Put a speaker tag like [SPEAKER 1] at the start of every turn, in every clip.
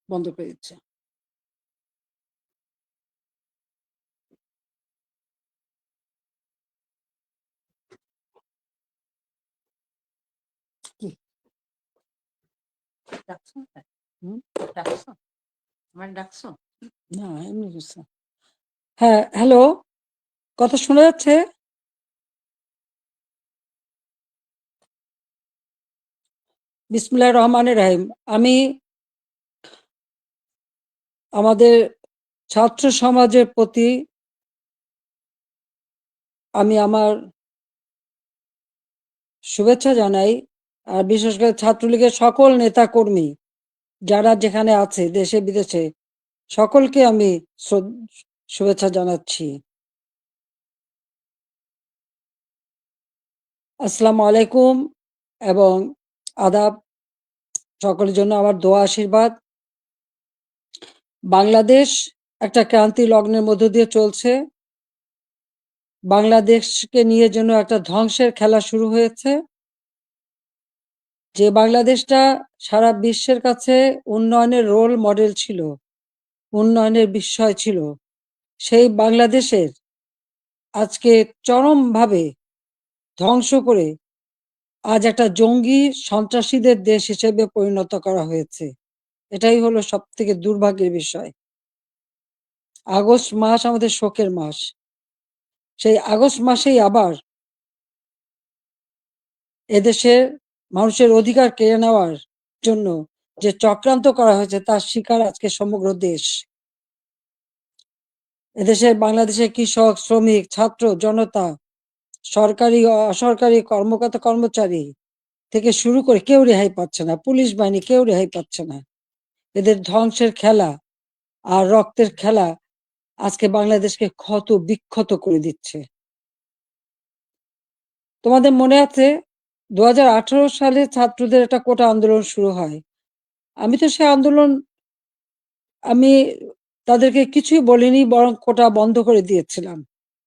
[SPEAKER 1] বন্ধ করে দিচ্ছে। কি ডাকছো? ডাকছো? আমার ডাকছো? না, এমনি কিছু। হ্যাঁ, হ্যালো, কথা শোনা যাচ্ছে? বিসমিল্লাহির রহমানির রহিম। আমি আমাদের ছাত্র সমাজের প্রতি আমি আমার শুভেচ্ছা জানাই। আর বিশেষ করে ছাত্রলীগের সকল নেতাকর্মী যারা যেখানে আছে দেশে বিদেশে সকলকে আমি শুভেচ্ছা জানাচ্ছি। আসসালামু আলাইকুম এবং আদাব। সকলের জন্য আমার দোয়া আশীর্বাদ। বাংলাদেশ একটা ক্রান্তি লগ্নের মধ্য দিয়ে চলছে। বাংলাদেশকে নিয়ে যেন একটা ধ্বংসের খেলা শুরু হয়েছে। যে বাংলাদেশটা সারা বিশ্বের কাছে উন্নয়নের রোল মডেল ছিল, উন্নয়নের বিস্ময় ছিল, সেই বাংলাদেশের আজকে চরমভাবে ধ্বংস করে আজ একটা জঙ্গি সন্ত্রাসীদের দেশ হিসেবে পরিণত করা হয়েছে। এটাই হলো সব থেকে দুর্ভাগ্যের বিষয়। আগস্ট মাস আমাদের শোকের মাস। সেই আগস্ট মাসেই আবার এদেশের মানুষের অধিকার কেড়ে নেওয়ার জন্য যে চক্রান্ত করা হয়েছে তার শিকার আজকে সমগ্র দেশ। এদেশের বাংলাদেশের কৃষক, শ্রমিক, ছাত্র, জনতা, সরকারি অসরকারি কর্মকর্তা কর্মচারী থেকে শুরু করে কেউ রেহাই পাচ্ছে না। পুলিশ বাহিনী কেউ রেহাই পাচ্ছে না। এদের ধ্বংসের খেলা আর রক্তের খেলা আজকে বাংলাদেশকে ক্ষত বিক্ষত করে দিচ্ছে। তোমাদের মনে আছে ২০১৮ সালে ছাত্রদের একটা কোটা আন্দোলন শুরু হয়। আমি তো সে আন্দোলন আমি তাদেরকে কিছুই বলিনি, বরং কোটা বন্ধ করে দিয়েছিলাম,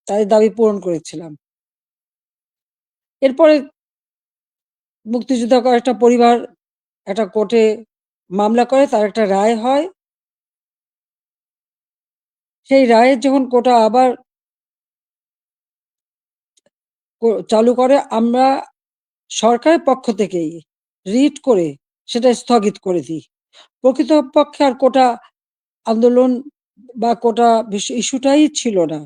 [SPEAKER 1] তাদের দাবি পূরণ করেছিলাম। এরপরে মুক্তিযোদ্ধা কয়েকটা পরিবার একটা কোর্টে মামলা করে, তার একটা রায় হয়। সেই রায়ের যখন কোটা আবার চালু করে, আমরা সরকারের পক্ষ থেকেই রিট করে সেটা স্থগিত করে দিই। প্রকৃতপক্ষে আর কোটা আন্দোলন বা কোটা ইস্যুটাই ছিল না।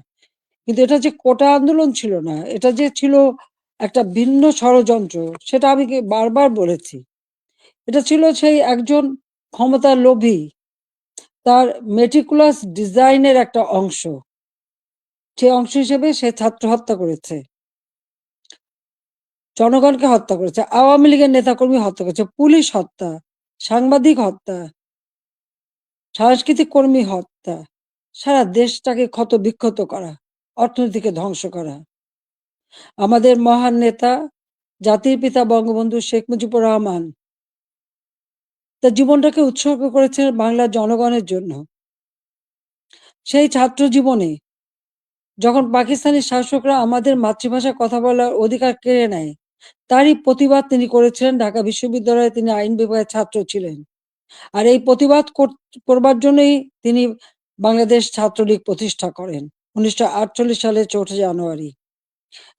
[SPEAKER 1] কিন্তু এটা যে কোটা আন্দোলন ছিল না, এটা যে ছিল একটা ভিন্ন ষড়যন্ত্র, সেটা আমি বারবার বলেছি। এটা ছিল সেই একজন ক্ষমতার লোভী, তার মেটিকুলাস ডিজাইনের একটা অংশ। সেই অংশ হিসেবে সে ছাত্র হত্যা করেছে, জনগণকে হত্যা করেছে, আওয়ামী লীগের নেতাকর্মী হত্যা করেছে, পুলিশ হত্যা, সাংবাদিক হত্যা, সাংস্কৃতিক কর্মী হত্যা, সারা দেশটাকে ক্ষত বিক্ষত করা, অর্থনীতিকে ধ্বংস করা। আমাদের মহান নেতা জাতির পিতা বঙ্গবন্ধু শেখ মুজিবুর রহমান তার জীবনটাকে উৎসর্গ করেছেন বাংলার জনগণের জন্য। সেই ছাত্র জীবনে যখন পাকিস্তানি শাসকরা আমাদের মাতৃভাষায় কথা বলার অধিকার কেড়ে নেয়, তারই প্রতিবাদ তিনি করেছিলেন। ঢাকা বিশ্ববিদ্যালয়ে তিনি আইন বিভাগের ছাত্র ছিলেন। আর এই প্রতিবাদ করবার জন্যই তিনি বাংলাদেশ ছাত্রলীগ প্রতিষ্ঠা করেন ১৯৪৮ সালের ৪ঠা জানুয়ারি।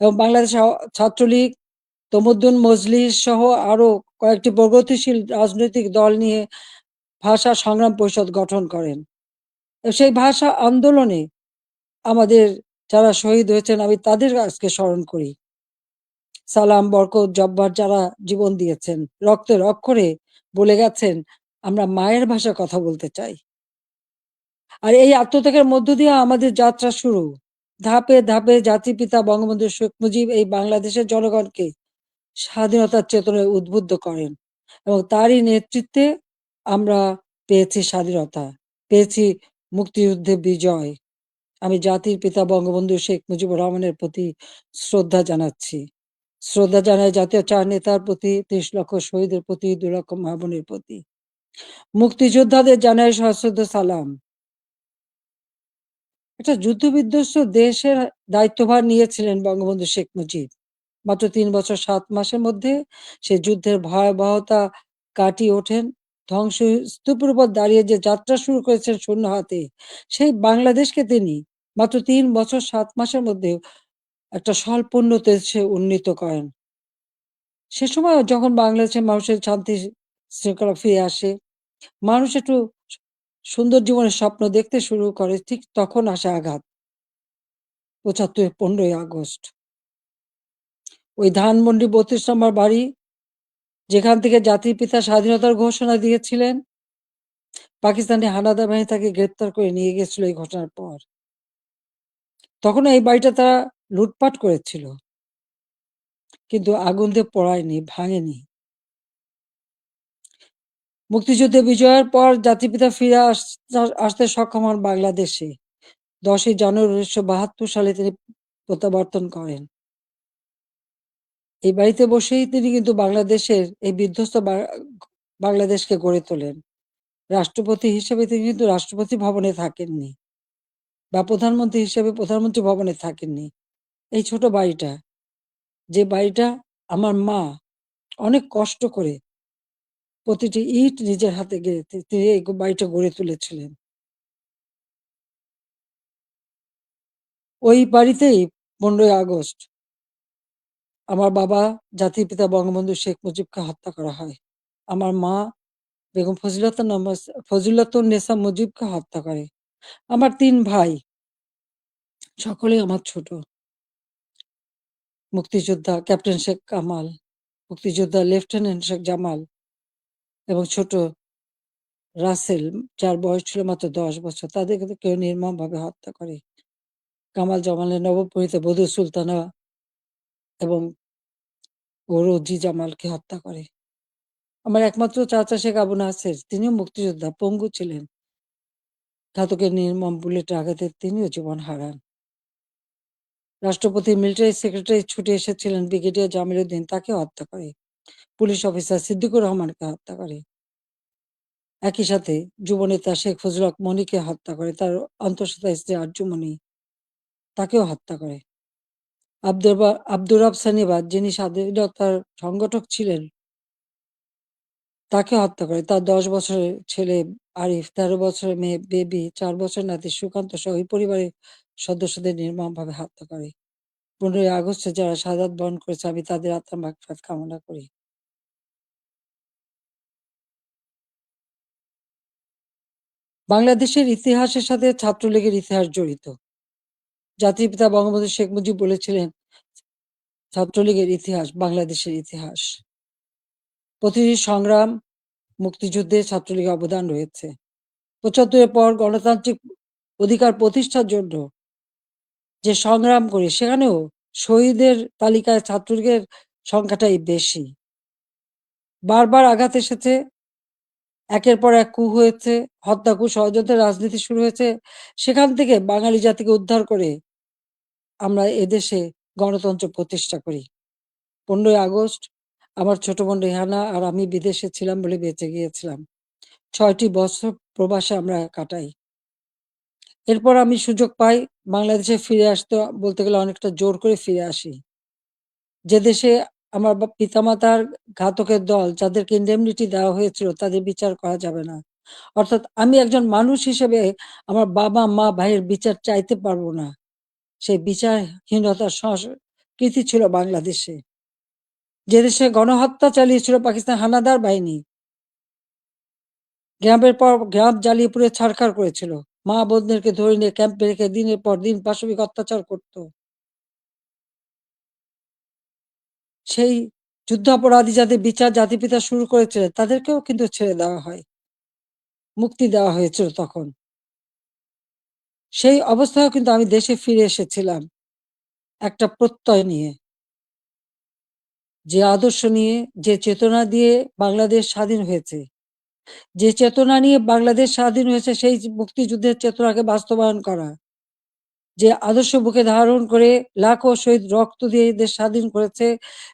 [SPEAKER 1] এবং বাংলাদেশ ছাত্রলীগ, তমুদ্দুন মজলিস সহ আরো কয়েকটি প্রগতিশীল রাজনৈতিক দল নিয়ে ভাষা সংগ্রাম পরিষদ গঠন করেন। সেই ভাষা আন্দোলনে আমাদের যারা শহীদ হয়েছেন, আমি তাদের আজকে স্মরণ করি। সালাম, বরকত, জব্বার যারা জীবন দিয়েছেন, রক্তের অক্ষরে বলে গেছেন, আমরা মায়ের ভাষায় কথা বলতে চাই। আর এই আত্মত্যাগের মধ্য দিয়ে আমাদের যাত্রা শুরু। ধাপে ধাপে জাতিপিতা বঙ্গবন্ধু শেখ মুজিব এই বাংলাদেশের জনগণকে স্বাধীনতার চেতনায় উদ্বুদ্ধ করেন এবং তারই নেতৃত্বে আমরা পেয়েছি স্বাধীনতা, পেয়েছি মুক্তিযুদ্ধে বিজয়। আমি জাতির পিতা বঙ্গবন্ধু শেখ মুজিবুর রহমানের প্রতি শ্রদ্ধা জানাচ্ছি। শ্রদ্ধা জানাই জাতীয় চার নেতার প্রতি, ৩০ লক্ষ শহীদের প্রতি, ২ লক্ষ মা বোনের প্রতি। মুক্তিযোদ্ধাদের জানাই সশ্রদ্ধ সালাম। একটা যুদ্ধবিধ্বস্ত দেশের দায়িত্বভার নিয়েছিলেন বঙ্গবন্ধু শেখ মুজিব। মাত্র ৩ বছর ৭ মাসের মধ্যে সে যুদ্ধের ভয়াবহতা কাটিয়ে ওঠেন। ধ্বংসস্তূপের উপর দাঁড়িয়ে যে যাত্রা শুরু করেছেন শূন্য হাতে, সেই বাংলাদেশকে তিনি মাত্র ৩ বছর ৭ মাসের মধ্যে একটা স্বল্পোন্নত দেশে উন্নীত করেন। সে সময় যখন বাংলাদেশের মানুষের শান্তি শৃঙ্খলা ফিরে আসে, মানুষ একটু সুন্দর জীবনের স্বপ্ন দেখতে শুরু করে, ঠিক তখন আসে আঘাত। ৭৫ ১৫ই আগস্ট। ওই ধানমন্ডি ৩২ নম্বর বাড়ি, যেখান থেকে জাতির পিতা স্বাধীনতার ঘোষণা দিয়েছিলেন, পাকিস্তানি হানাদার বাহিনী তাকে গ্রেপ্তার করে নিয়ে গেছিল এই ঘটনার পর। তখন এই বাড়িটা তারা লুটপাট করেছিল, কিন্তু আগুন দিয়ে পোড়ায়নি, ভাঙেনি। মুক্তিযুদ্ধে বিজয়ের পর জাতিপিতা ফিরে আসতে সক্ষম হন বাংলাদেশে। ১০ই জানুয়ারি ১৯৭২ সালে তিনি প্রত্যাবর্তন করেন। এই বাড়িতে বসেই তিনি কিন্তু বাংলাদেশের এই বিধ্বস্ত বাংলাদেশকে গড়ে তোলেন। রাষ্ট্রপতি হিসেবে তিনি কিন্তু রাষ্ট্রপতি ভবনে থাকেননি, বা প্রধানমন্ত্রী হিসেবে প্রধানমন্ত্রী ভবনে থাকেননি। এই ছোট বাড়িটা, যে বাড়িটা আমার মা অনেক কষ্ট করে প্রতিটি ইট নিজের হাতে গেড়ে তিনি এই বাড়িটা গড়ে তুলেছিলেন। ওই বাড়িতেই ১৫ই আগস্ট আমার বাবা জাতির পিতা বঙ্গবন্ধু শেখ মুজিবকে হত্যা করা হয়। আমার মা বেগম ফজিলাতুন্নেছা মুজিবকে হত্যা করে। আমার ৩ ভাই, সকলেই আমার ছোট। মুক্তিযোদ্ধা ক্যাপ্টেন শেখ কামাল, মুক্তিযোদ্ধা লেফটেন্যান্ট শেখ জামাল এবং ছোট রাসেল, যার বয়স ছিল মাত্র ১০ বছর। তাদেরকে কেউ নির্মমভাবে হত্যা করে। কামাল জামালের নবপরিণীতা বধূ সুলতানা এবং রোজি জামালকে হত্যা করে। আমার একমাত্র চাচা শেখ আবু নাসের, তিনিও মুক্তিযোদ্ধা, পঙ্গু ছিলেন। ঘাতকের নির্মম বুলেটের আঘাতে তিনিও জীবন হারান। রাষ্ট্রপতি মিলিটারি সেক্রেটারি ছুটে এসেছিলেন ব্রিগেডিয়ার জামিল উদ্দিন, তাকেও হত্যা করে। পুলিশ অফিসার সিদ্দিকুর রহমানকে হত্যা করে। একই সাথে যুবনেতা শেখ ফজলুল হক মনিকে হত্যা করে, তার অন্তঃসত্ত্বা স্ত্রী আরজুমনি, তাকেও হত্যা করে। আব্দুর রব সানিবাদ, যিনি স্বাধীনতার সংগঠক ছিলেন, তাকে হত্যা করে। তার ১০ বছরের ছেলে আরিফ, ১৩ বছরের মেয়ে বেবি, ৪ বছরের নাতি সুকান্ত সহ ওই পরিবারের সদস্যদের নির্মমভাবে হত্যা করে। ১৫ই আগস্টে যারা শাহাদাত বরণ করেছে, আমি তাদের আত্মার মাগফিরাত কামনা করি। বাংলাদেশের ইতিহাসের সাথে ছাত্রলীগের ইতিহাস জড়িত। জাতির পিতা বঙ্গবন্ধু শেখ মুজিব বলেছিলেন, ছাত্রলীগের ইতিহাস বাংলাদেশের ইতিহাস। প্রতিটি সংগ্রাম, মুক্তিযুদ্ধে ছাত্রলীগের অবদান রয়েছে। ৭৫-এর পর গণতান্ত্রিক অধিকার প্রতিষ্ঠার জন্য যে সংগ্রাম করি, সেখানেও শহীদের তালিকায় ছাত্রলীগের সংখ্যাটাই বেশি। বারবার আঘাত এসেছে, একের পর এক কূ হয়েছে, হত্যা, কূ, ষড়যন্ত্রের রাজনীতি শুরু হয়েছে। সেখান থেকে বাঙালি জাতিকে উদ্ধার করে আমরা এদেশে গণতন্ত্র প্রতিষ্ঠা করি। ১৫ই আগস্ট আমার ছোট বোন রেহানা আর আমি বিদেশে ছিলাম বলে বেঁচে গিয়েছিলাম। ৬টি বছর প্রবাসে আমরা কাটাই। এরপর আমি সুযোগ পাই বাংলাদেশে ফিরে আসতে, বলতে গেলে অনেকটা জোর করে ফিরে আসি। যে দেশে আমার পিতামাতার ঘাতকের দল, যাদেরকে ইন্ডেমনিটি দেওয়া হয়েছিল, তাদের বিচার করা যাবে না। অর্থাৎ আমি একজন মানুষ হিসেবে আমার বাবা, মা, ভাইয়ের বিচার চাইতে পারবো না। সেই বিচারহীনতার সংস্কৃতি ছিল বাংলাদেশে। যে দেশে গণহত্যা চালিয়েছিল পাকিস্তান হানাদার বাহিনী, গ্রামের পর গ্রাম জ্বালিয়ে পুড়ে ছারখার করেছিল। মা বোনদেরকে ধরে নিয়ে ক্যাম্পে রেখে দিনের পর দিন পাশবিক অত্যাচার করত। সেই যুদ্ধাপরাধী যাদের বিচার জাতিপিতা শুরু করেছিলেন, তাদেরকেও কিন্তু ছেড়ে দেওয়া হয়, মুক্তি দেওয়া হয়েছিল তখন। সেই অবস্থায়ও কিন্তু আমি দেশে ফিরে এসেছিলাম একটা প্রত্যয় নিয়ে, যে আদর্শ নিয়ে, যে চেতনা দিয়ে বাংলাদেশ স্বাধীন হয়েছে। যে চেতনা নিয়ে বাংলাদেশ স্বাধীন হয়েছে, সেই মুক্তিযুদ্ধের চেতনাকে বাস্তবায়ন করা। যে আদর্শ বুকে ধারণ করে লাখো শহীদ রক্ত দিয়ে দেশ স্বাধীন করেছে,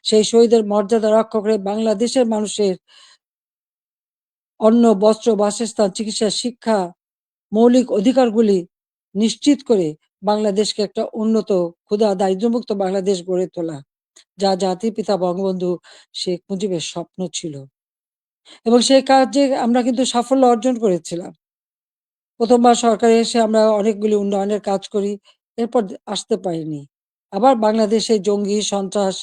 [SPEAKER 1] সেই শহীদের মর্যাদা রক্ষা করে বাংলাদেশের মানুষের অন্ন, বস্ত্র, বাসস্থান, চিকিৎসা, শিক্ষা, মৌলিক অধিকারগুলি নিশ্চিত করে বাংলাদেশকে একটা উন্নত, ক্ষুধা দারিদ্র্যমুক্ত বাংলাদেশ গড়ে তোলা, যা জাতির পিতা বঙ্গবন্ধু শেখ মুজিবের স্বপ্ন ছিল। এবং সেই কাজে আমরা কিন্তু সাফল্য অর্জন করেছিলাম। প্রথমবার সরকারে এসে আমরা অনেকগুলি উন্নয়নের কাজ করি, এরপর আসতে পারিনি। আবার বাংলাদেশে জঙ্গি, সন্ত্রাস,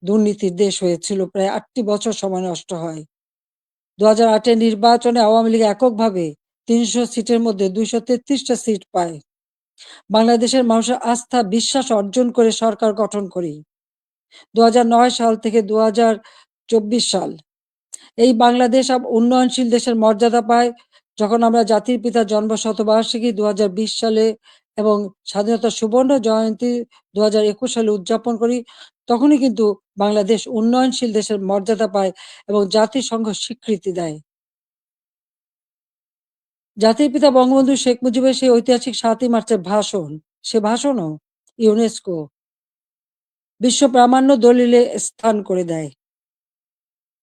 [SPEAKER 1] দুর্নীতির দেশ হয়েছিল, প্রায় ৮টি বছর সময় নষ্ট হয়। ২০০৮-এর নির্বাচনে আওয়ামী লীগ এককভাবে ৩০০ সিটের মধ্যে ২৩৩টা সিট পায়। বাংলাদেশের মানুষের আস্থা, বিশ্বাস অর্জন করে সরকার গঠন করি। ২০০৯ সাল থেকে ২০২৪ সাল এই বাংলাদেশ উন্নয়নশীল দেশের মর্যাদা পায়, যখন আমরা জাতির পিতার জন্ম শতবার্ষিকী ২০২০ সালে এবং স্বাধীনতার সুবর্ণ জয়ন্তী ২০২১ সালে উদযাপন করি। তখনই কিন্তু বাংলাদেশ উন্নয়নশীল দেশের মর্যাদা পায় এবং জাতিসংঘ স্বীকৃতি দেয়। জাতির পিতা বঙ্গবন্ধু শেখ মুজিবের সেই ঐতিহাসিক ৭ই মার্চের ভাষণ, সে ভাষণও ইউনেস্কো বিশ্ব প্রামাণ্য দলিলে স্থান করে দেয়।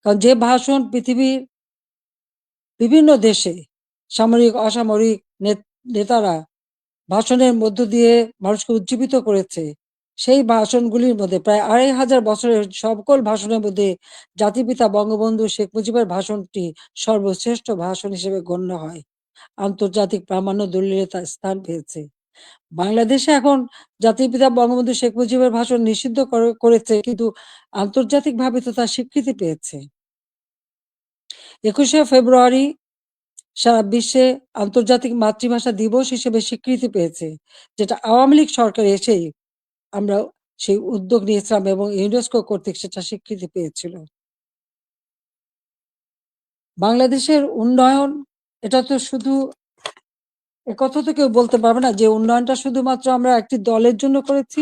[SPEAKER 1] কারণ যে ভাষণ পৃথিবীর বিভিন্ন দেশে সামরিক, অসামরিক নেতারা ভাষণের মধ্য দিয়ে মানুষকে উজ্জীবিত করেছে, সেই ভাষণগুলির মধ্যে প্রায় ২৫০০ বছরের সকল ভাষণের মধ্যে জাতিপিতা বঙ্গবন্ধু শেখ মুজিবের ভাষণটি সর্বশ্রেষ্ঠ ভাষণ হিসেবে গণ্য হয়। আন্তর্জাতিক প্রামাণ্য দলিলে তার স্থান পেয়েছে। বাংলাদেশে এখন জাতির পিতা বঙ্গবন্ধু শেখ মুজিবের ভাষণ নিষিদ্ধ করেছে, কিন্তু আন্তর্জাতিকভাবে তো তার স্বীকৃতি পেয়েছে। ২১শে ফেব্রুয়ারি সারা বিশ্বে আন্তর্জাতিক মাতৃভাষা দিবস হিসেবে স্বীকৃতি পেয়েছে, যেটা আওয়ামী লীগ সরকার এসেই আমরা সেই উদ্যোগ নিয়েছিলাম এবং ইউনেস্কো কর্তৃক সেটা স্বীকৃতি পেয়েছিল। বাংলাদেশের উন্নয়ন, এটা তো শুধু, একথা তো কেউ বলতে পারবে না যে উন্নয়নটা শুধুমাত্র আমরা একটি দলের জন্য করেছি।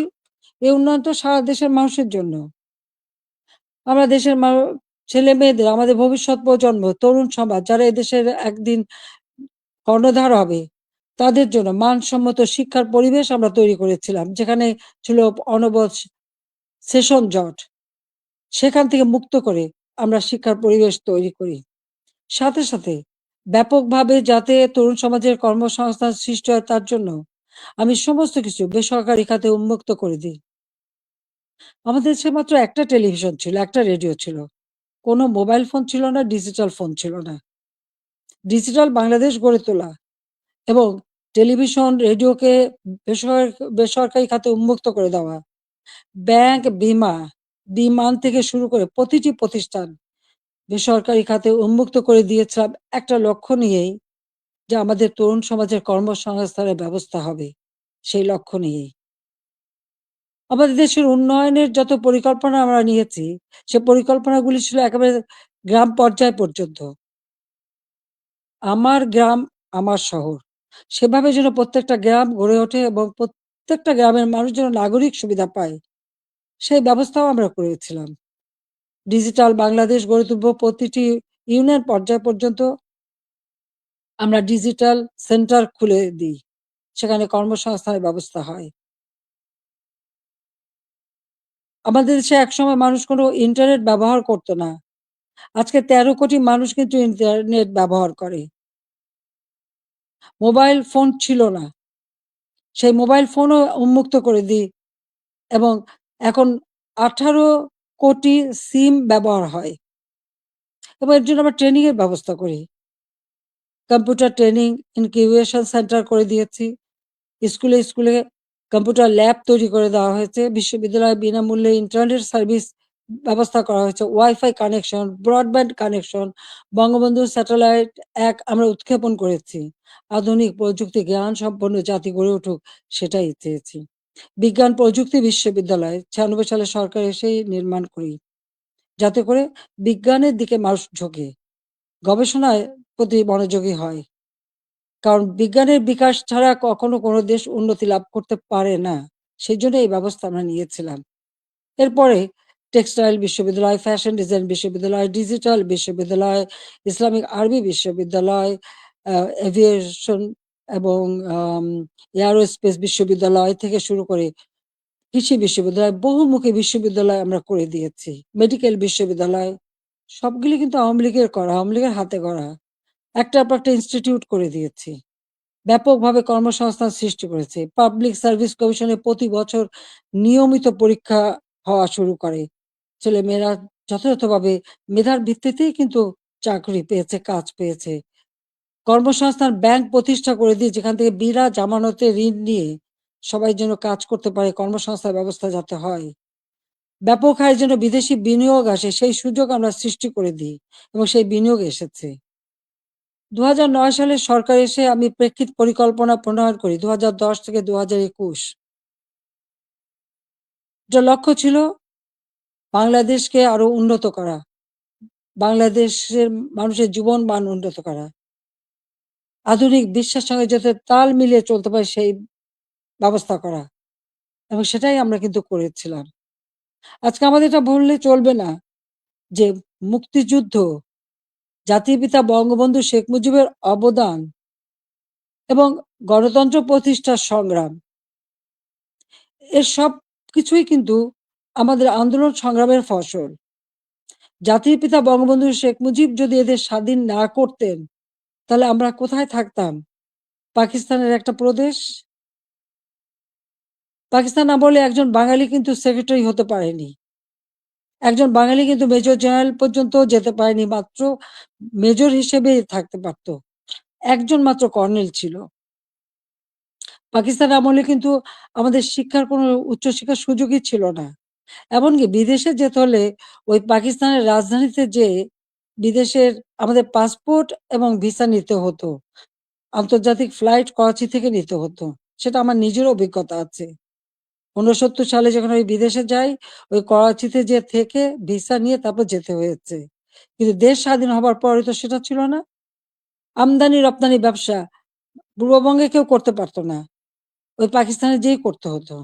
[SPEAKER 1] এই উন্নয়নটা সারা দেশের মানুষের জন্য। আমরা দেশের ছেলে মেয়েদের, আমাদের ভবিষ্যৎ প্রজন্ম, তরুণ সমাজ, যারা এদেশের একদিন কর্ণধার হবে, তাদের জন্য মানসম্মত শিক্ষার পরিবেশ আমরা তৈরি করেছিলাম। যেখানে ছিল অনবৎ সেশন জট। সেখান থেকে মুক্ত করে আমরা শিক্ষার পরিবেশ তৈরি করি। সাথে, সাথে ব্যাপকভাবে যাতে তরুণ সমাজের কর্মসংস্থান সৃষ্টি হয় তার জন্য আমি সমস্ত কিছু বেসরকারি খাতে উন্মুক্ত করে দিই। আমাদের দেশে মাত্র একটা টেলিভিশন ছিল, একটা রেডিও ছিল। কোনো মোবাইল ফোন ছিল না, ডিজিটাল ফোন ছিল না। ডিজিটাল বাংলাদেশ গড়ে তোলা এবং টেলিভিশন, রেডিওকে বেসরকারি খাতে উন্মুক্ত করে দেওয়া। ব্যাংক, বিমান থেকে শুরু করে প্রতিটি প্রতিষ্ঠান বেসরকারি খাতে উন্মুক্ত করে দিয়েছিলাম একটা লক্ষ্য নিয়েই যে আমাদের তরুণ সমাজের কর্মসংস্থানের ব্যবস্থা হবে, সেই লক্ষ্য নিয়েই। আমাদের দেশের উন্নয়নের যত পরিকল্পনা আমরা নিয়েছি, সে পরিকল্পনাগুলি ছিল একেবারে গ্রাম পর্যায় পর্যন্ত। আমার গ্রাম, আমার শহর। সেভাবে যেন প্রত্যেকটা গ্রাম গড়ে ওঠে এবং প্রত্যেকটা গ্রামের মানুষ যেন নাগরিক সুবিধা পায়, সেই ব্যবস্থাও আমরা করেছিলাম। ডিজিটাল বাংলাদেশ গড়ে তুলব, প্রতিটি ইউনিয়ন পর্যায় পর্যন্ত আমরা ডিজিটাল সেন্টার খুলে দিই। সেখানে কর্মসংস্থানের ব্যবস্থা হয়। আমাদের দেশে একসময় মানুষ কোনো ইন্টারনেট ব্যবহার করত না। আজকে ১৩ কোটি মানুষ কিন্তু ইন্টারনেট ব্যবহার করে। মোবাইল ফোন ছিল না। সেই মোবাইল ফোনও উন্মুক্ত করে দিই এবং এখন ১৮ কোটি সিম ব্যবহার হয় এবং এর জন্য আমরা ট্রেনিং এর ব্যবস্থা করি। কম্পিউটার ট্রেনিং ইনকিউবেশন সেন্টার করে দিয়েছি। স্কুলে কম্পিউটার ল্যাব তৈরি করে দেওয়া হয়েছে। বিশ্ববিদ্যালয়ে বিনামূল্যে ইন্টারনেট সার্ভিস ব্যবস্থা করা হয়েছে। Wifi connection, broadband connection, Bangabandhu satellite ১ আমরা উৎক্ষেপণ করেছি। আধুনিক প্রযুক্তি জ্ঞান সম্পন্ন জাতি গড়ে উঠুক, সেটাই চেয়েছি। বিজ্ঞান প্রযুক্তি বিশ্ববিদ্যালয় ৯৬ সালে সরকার এসেই নির্মাণ করি। যাতে করে বিজ্ঞানের দিকে মানুষ ঝোঁকে, গবেষণায় প্রতি মনোযোগী হয়। কারণ বিজ্ঞানের বিকাশ ছাড়া কখনো কোনো দেশ উন্নতি লাভ করতে পারে না। সেজন্য এই ব্যবস্থা আমরা নিয়েছিলাম। এরপরে টেক্সটাইল বিশ্ববিদ্যালয়, ফ্যাশন ডিজাইন বিশ্ববিদ্যালয়, ডিজিটাল বিশ্ববিদ্যালয়, ইসলামিক আরবি বিশ্ববিদ্যালয়, আ এভিয়েশন এবং আম এয়ারোস্পেস বিশ্ববিদ্যালয় থেকে শুরু করে কৃষি বিশ্ববিদ্যালয়, বহুমুখী বিশ্ববিদ্যালয় আমরা করে দিয়েছি। মেডিকেল বিশ্ববিদ্যালয়, সবগুলি কিন্তু আওয়ামী লীগের করা, আওয়ামী লীগের হাতে গড়া। একটার পর একটা ইনস্টিটিউট করে দিয়েছি। ব্যাপকভাবে কর্মসংস্থান সৃষ্টি করেছে। পাবলিক সার্ভিস কমিশনে প্রতি বছর নিয়মিত পরীক্ষা হওয়া শুরু করে। ছেলেমেয়েরা যথাযথভাবে মেধার ভিত্তিতেই কিন্তু চাকরি পেয়েছে, কাজ পেয়েছে। কর্মসংস্থান ব্যাংক প্রতিষ্ঠা করে দিয়ে যেখান থেকে বিনা জামানতে ঋণ নিয়ে সবাই যেন কাজ করতে পারে, কর্মসংস্থান ব্যবস্থা যাতে হয়। ব্যাপক হারে যেন বিদেশি বিনিয়োগ আসে, সেই সুযোগ আমরা সৃষ্টি করে দিই এবং সেই বিনিয়োগ এসেছে। ২০০৯ সালে সরকার এসে আমি প্রেক্ষিত পরিকল্পনা প্রণয়ন করি ২০১০ থেকে ২০২১। এটার লক্ষ্য ছিল বাংলাদেশকে আরো উন্নত করা, বাংলাদেশের মানুষের জীবন মান উন্নত করা। আধুনিক বিশ্বের সঙ্গে যাতে তাল মিলিয়ে চলতে পারে সেই ব্যবস্থা করা এবং সেটাই আমরা কিন্তু করেছিলাম। আজকে আমাদের এটা ভুললে চলবে না যে মুক্তিযুদ্ধ, জাতির পিতা বঙ্গবন্ধু শেখ মুজিবের অবদান এবং গণতন্ত্র প্রতিষ্ঠার সংগ্রাম, এর সবকিছুই কিন্তু আমাদের আন্দোলন সংগ্রামের ফসল। জাতির পিতা বঙ্গবন্ধু শেখ মুজিব যদি এদের স্বাধীন না করতেন, তাহলে আমরা কোথায় থাকতাম? পাকিস্তানের একটা প্রদেশ। পাকিস্তান আমলে একজন বাঙালি কিন্তু সেক্রেটারি হতে পারেনি। একজন বাঙালি কিন্তু মেজর জেনারেল পর্যন্তও যেতে পারেনি। মাত্র মেজর হিসেবেই থাকতে পারত। একজন মাত্র কর্নেল ছিল। পাকিস্তান আমলে কিন্তু আমাদের শিক্ষার কোনো উচ্চশিক্ষার সুযোগই ছিল না। এমনকি বিদেশে যেতে হলে ওই পাকিস্তানের রাজধানীতে যেয়ে বিদেশের আমাদের পাসপোর্ট এবং ভিসা নিতে হতো। আন্তর্জাতিক ফ্লাইট করাচি থেকে নিতে হতো। সেটা আমার নিজের অভিজ্ঞতা আছে। ৬৯ সালে যখন আমি বিদেশে যাই, ওই করাচিতে যেয়ে থেকে ভিসা নিয়ে তারপর যেতে হয়েছে। কিন্তু দেশ স্বাধীন হবার পরে তো সেটা ছিল না। আমদানি-রপ্তানি ব্যবসা পূর্ববঙ্গে কেউ করতে পারত না। ওই পাকিস্তানে যেয়েই করতে হতো।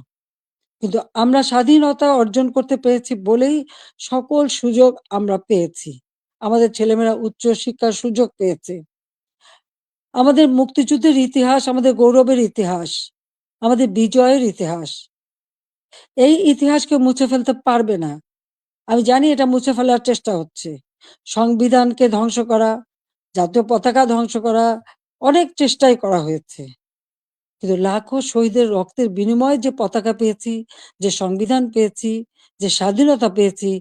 [SPEAKER 1] কিন্তু আমরা স্বাধীনতা অর্জন করতে পেরেছি বলেই সকল সুযোগ আমরা পেয়েছি। আমাদের ছেলেমেয়েরা উচ্চ শিক্ষার সুযোগ পেয়েছে। আমাদের মুক্তিযুদ্ধের ইতিহাস, আমাদের গৌরবের ইতিহাস, আমাদের বিজয়ের ইতিহাস। এই ইতিহাস কেউ মুছে ফেলতে পারবে না। আমি জানি এটা মুছে ফেলার চেষ্টা হচ্ছে। সংবিধানকে ধ্বংস করা, জাতীয় পতাকা ধ্বংস করা, অনেক চেষ্টাই করা হয়েছে। কিন্তু লাখো শহীদের রক্তের বিনিময়ে যে পতাকা পেয়েছি, যে সংবিধান পেয়েছি, যে স্বাধীনতা পেয়েছি,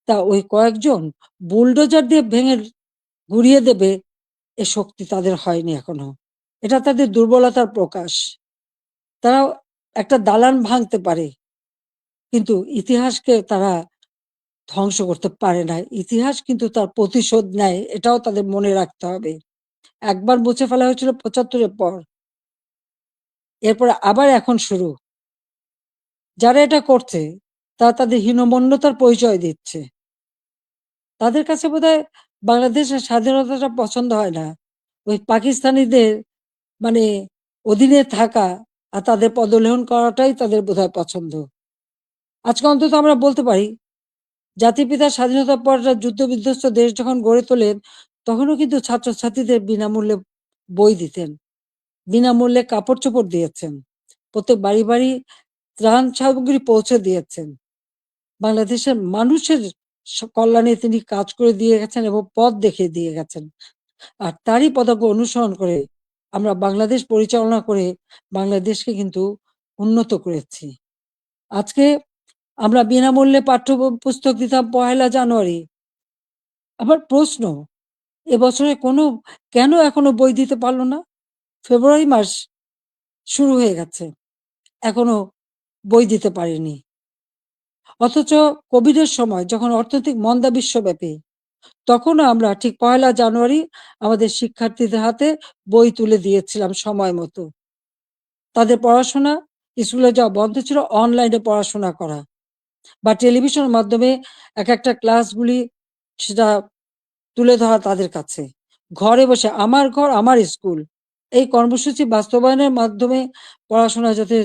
[SPEAKER 1] তা ওই কয়েকজন বুলডোজার দিয়ে ভেঙে গুঁড়িয়ে দেবে এ শক্তি তাদের হয়নি এখনো। এটা তাদের দুর্বলতার প্রকাশ। তারা একটা দালান ভাঙতে পারে, কিন্তু ইতিহাসকে তারা ধ্বংস করতে পারে না। ইতিহাস কিন্তু তার প্রতিশোধ নেয়, এটাও তাদের মনে রাখতে হবে। একবার মুছে ফেলা হয়েছিল ৭৫ পর, এরপরে আবার এখন শুরু। যারা এটা করছে তারা তাদের হীনমন্যতার পরিচয় দিচ্ছে। তাদের কাছে বোধহয় বাংলাদেশের স্বাধীনতাটা পছন্দ হয় না, ওই পাকিস্তানিদের মানে অধীনে থাকা আর তাদের পদলেহন করাটাই তাদের বোধহয় পছন্দ। আজকে অন্তত আমরা বলতে পারি, জাতির পিতা স্বাধীনতার পর যুদ্ধ বিধ্বস্ত দেশ যখন গড়ে তোলেন, তখনও কিন্তু ছাত্রছাত্রীদের বিনামূল্যে বই দিতেন, বিনামূল্যে কাপড় চোপড় দিয়েছেন, প্রত্যেক বাড়ি বাড়ি ত্রাণ সামগ্রী পৌঁছে দিয়েছেন। বাংলাদেশের মানুষের কল্যাণে তিনি কাজ করে দিয়ে গেছেন এবং পথ দেখিয়ে দিয়ে গেছেন। আর তারই পদাঙ্ক অনুসরণ করে আমরা বাংলাদেশ পরিচালনা করে বাংলাদেশকে কিন্তু উন্নত করেছি। আজকে আমরা বিনামূল্যে পাঠ্য পুস্তক দিতাম ১লা জানুয়ারি। আবার প্রশ্ন, এবছরে কেন এখনো বই দিতে পারলো না? ফেব্রুয়ারি মাস শুরু হয়ে গেছে, এখনো বই দিতে পারেনি। অথচ কোভিডের সময় যখন অর্থনৈতিক মন্দা বিশ্বব্যাপী, তখনও আমরা ঠিক ১লা জানুয়ারি আমাদের শিক্ষার্থীদের হাতে বই তুলে দিয়েছিলাম সময় মতো। তাদের পড়াশোনা, স্কুলে যাওয়া বন্ধ ছিল, অনলাইনে পড়াশোনা করা বা টেলিভিশনের মাধ্যমে একটা ক্লাসগুলি সেটা তুলে ধরা তাদের কাছে। ঘরে বসে আমার ঘর আমার স্কুল, এই কর্মসূচি বাস্তবায়নের মাধ্যমে পড়াশোনা যাতে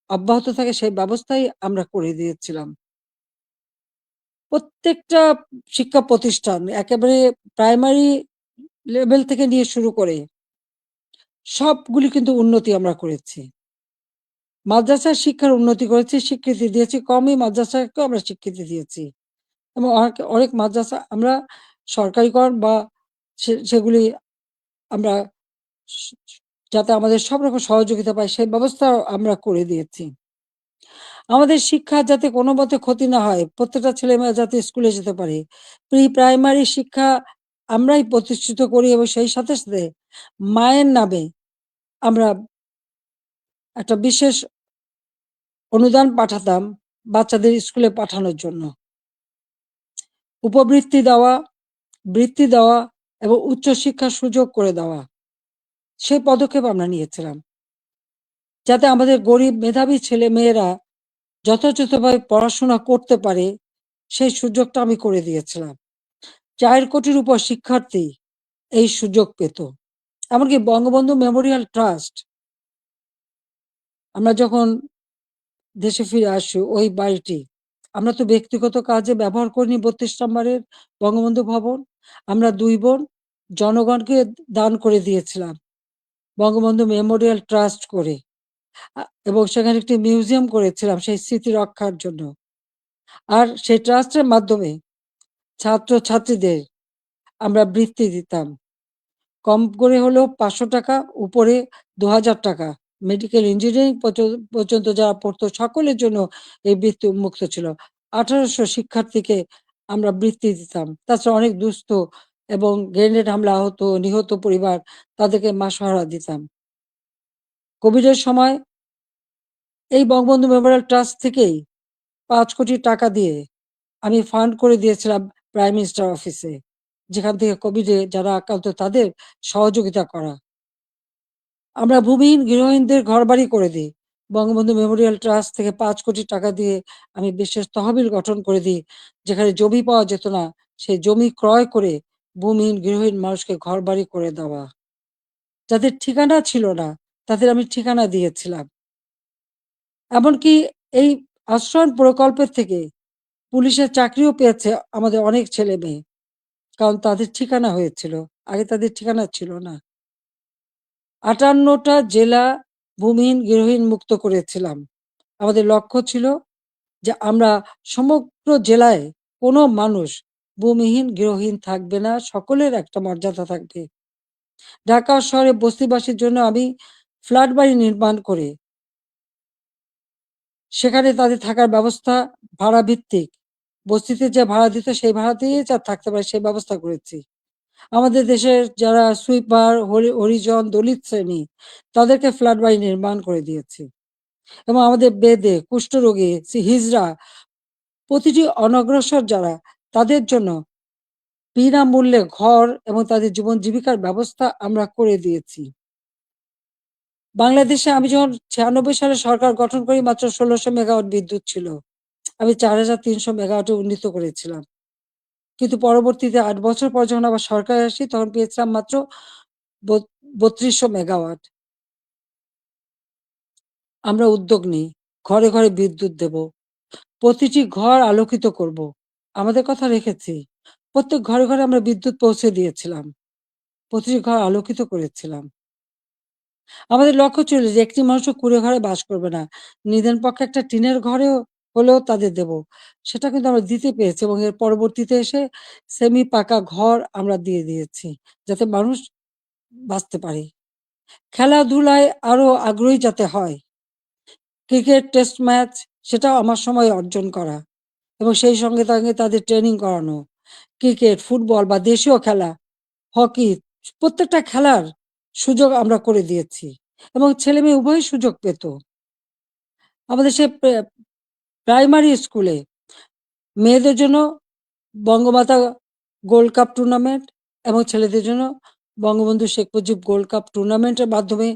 [SPEAKER 1] অব্যাহত থাকে সেই ব্যবস্থাই আমরা করে দিয়েছিলাম। প্রত্যেকটা শিক্ষা প্রতিষ্ঠান একেবারে প্রাইমারি লেভেল থেকে নিয়ে শুরু করে সবগুলি কিন্তু উন্নতি আমরা করেছি। মাদ্রাসার শিক্ষার উন্নতি করেছি, স্বীকৃতি দিয়েছি, কমই মাদ্রাসাকেও আমরা স্বীকৃতি দিয়েছি এবং অনেক মাদ্রাসা আমরা সরকারিকরণ বা সেগুলি আমরা যাতে আমাদের সব রকম সহযোগিতা পায় সেই ব্যবস্থাও আমরা করে দিয়েছি। আমাদের শিক্ষা যাতে কোনো মতে ক্ষতি না হয়, প্রত্যেকটা ছেলেমেয়ে যাতে স্কুলে যেতে পারে, প্রাইমারি শিক্ষা আমরাই প্রতিষ্ঠিত করি এবং সেই সাথে সাথে মায়ের নামে আমরা একটা বিশেষ অনুদান পাঠাতাম বাচ্চাদের স্কুলে পাঠানোর জন্য। উপবৃত্তি দেওয়া, বৃত্তি দেওয়া এবং উচ্চশিক্ষার সুযোগ করে দেওয়া, সেই পদক্ষেপ আমরা নিয়েছিলাম যাতে আমাদের গরিব মেধাবী ছেলে মেয়েরা যথাযথভাবে পড়াশোনা করতে পারে, সেই সুযোগটা আমি করে দিয়েছিলাম। ৪ কোটির উপর শিক্ষার্থী এই সুযোগ পেত। এমনকি বঙ্গবন্ধু মেমোরিয়াল ট্রাস্ট, আমরা যখন দেশে ফিরে আসি ওই বাড়িটি আমরা তো ব্যক্তিগত কাজে ব্যবহার করিনি। ৩২ নম্বরের বঙ্গবন্ধু ভবন আমরা ২ বোন জনগণকে দান করে দিয়েছিলাম বঙ্গবন্ধু মেমোরিয়াল ট্রাস্ট করে, এবং সেখানে একটি মিউজিয়াম করেছিলাম সেই স্মৃতি রক্ষার জন্য। আর সেই ট্রাস্টের মাধ্যমে ছাত্রছাত্রীদের আমরা বৃত্তি দিতাম, কম করে হলেও ৫০০ টাকা, উপরে ২০০০ টাকা। মেডিকেল ইঞ্জিনিয়ারিং পর্যন্ত যারা পড়তো সকলের জন্য এই বৃত্তি উন্মুক্ত ছিল। ১৮০০ শিক্ষার্থীকে আমরা বৃত্তি দিতাম। তাছাড়া অনেক দুস্থ এবং গ্রেনেড হামলা আহত নিহত পরিবার, তাদেরকে মাসোহারা দিতাম। কোভিডের সময় এই বঙ্গবন্ধু মেমোরিয়াল ট্রাস্ট থেকেই ৫ কোটি টাকা দিয়ে আমি ফান্ড করে দিয়েছিলাম প্রাইম মিনিস্টার অফিসে, যেখান থেকে কোভিডে যারা আক্রান্ত তাদের সহযোগিতা করা। আমরা ভূমিহীন গৃহহীনদের ঘরবাড়ি করে দিই। বঙ্গবন্ধু মেমোরিয়াল ট্রাস্ট থেকে ৫ কোটি টাকা দিয়ে আমি বিশেষ তহবিল গঠন করে দিই, যেখানে জমি পাওয়া যেত না, সেই জমি ক্রয় করে ভূমিহীন গৃহহীন মানুষকে ঘরবাড়ি করে দেওয়া। যাদের ঠিকানা ছিল না, তাদের আমি ঠিকানা দিয়েছিলাম। এমনকি এই আশ্রয়ণ প্রকল্পের থেকে পুলিশের চাকরিও পেয়েছে আমাদের অনেক ছেলেমেয়ে। কারণ তাদের ঠিকানা হয়েছিল। আগে তাদের ঠিকানা ছিল না। 58টা জেলা ভূমিহীন গৃহহীন মুক্ত করেছিলাম। আমাদের লক্ষ্য ছিল যে আমরা সমগ্র জেলায় কোনো মানুষ ভূমিহীন গৃহহীন থাকবে না, সকলের একটা মর্যাদা থাকবে। ঢাকা শহরে বস্তিবাসীর জন্য আমি ফ্ল্যাট বাড়ি নির্মাণ করে সেখানে তাদের থাকার ব্যবস্থা ভাড়া ভিত্তিক, বস্তিতে যে ভাড়া দিত সেই ভাড়া দিয়েই থাকতে পারে সেই ব্যবস্থা করেছি। আমাদের দেশের যারা সুইপার, হরিজন, দলিত শ্রেণী তাদেরকে ফ্ল্যাট বাড়ি নির্মাণ করে দিয়েছি এবং আমাদের বেদে, কুষ্ঠরোগী, হিজড়া প্রতিটি অনগ্রসর যারা তাদের জন্য বিনামূল্যে ঘর এবং তাদের জীবন জীবিকার ব্যবস্থা আমরা করে দিয়েছি। বাংলাদেশে আমি যখন 96 সালে সরকার গঠন করি মাত্র 1600 মেগাওয়াট বিদ্যুৎ ছিল। আমি 4300 মেগাওয়াটে উন্নীত করেছিলাম। কিন্তু পরবর্তীতে 8 বছর পর যখন আবার সরকারে আসি তখন পেয়েছিলাম মাত্র 3200 মেগাওয়াট। আমরা উদ্যোগ নিই, ঘরে ঘরে বিদ্যুৎ দেব, প্রতিটি ঘর আলোকিত করব। আমাদের কথা রেখেছি। প্রত্যেক ঘরে ঘরে আমরা বিদ্যুৎ পৌঁছে দিয়েছিলাম, প্রতিটি ঘর আলোকিত করেছিলাম। আমাদের লক্ষ্য ছিল যে একটি মানুষও কুঁড়ে ঘরে বাস করবে না, নিদেন পক্ষে একটা টিনের ঘরেও হলেও তাদের দেব। সেটা কিন্তু আমরা দিতে পেরেছি এবং এর পরবর্তীতে এসে সেমি পাকা ঘর আমরা দিয়ে দিয়েছি, যাতে মানুষ বাঁচতে পারে। খেলাধুলায় আরো আগ্রহী যাতে হয়, ক্রিকেট টেস্ট ম্যাচ সেটাও আমার সময় অর্জন করা এবং সেই সঙ্গে সঙ্গে তাদের ট্রেনিং করানো। ক্রিকেট, ফুটবল বা দেশীয় খেলা, হকি, প্রত্যেকটা খেলার সুযোগ আমরা করে দিয়েছি এবং ছেলেমেয়ে উভয়ই সুযোগ পেত। আমাদের সে প্রাইমারি স্কুলে মেয়েদের জন্য বঙ্গমাতা গোল্ড কাপ টুর্নামেন্ট এবং ছেলেদের জন্য বঙ্গবন্ধু শেখ মুজিব গোল্ড কাপ টুর্নামেন্টের মাধ্যমে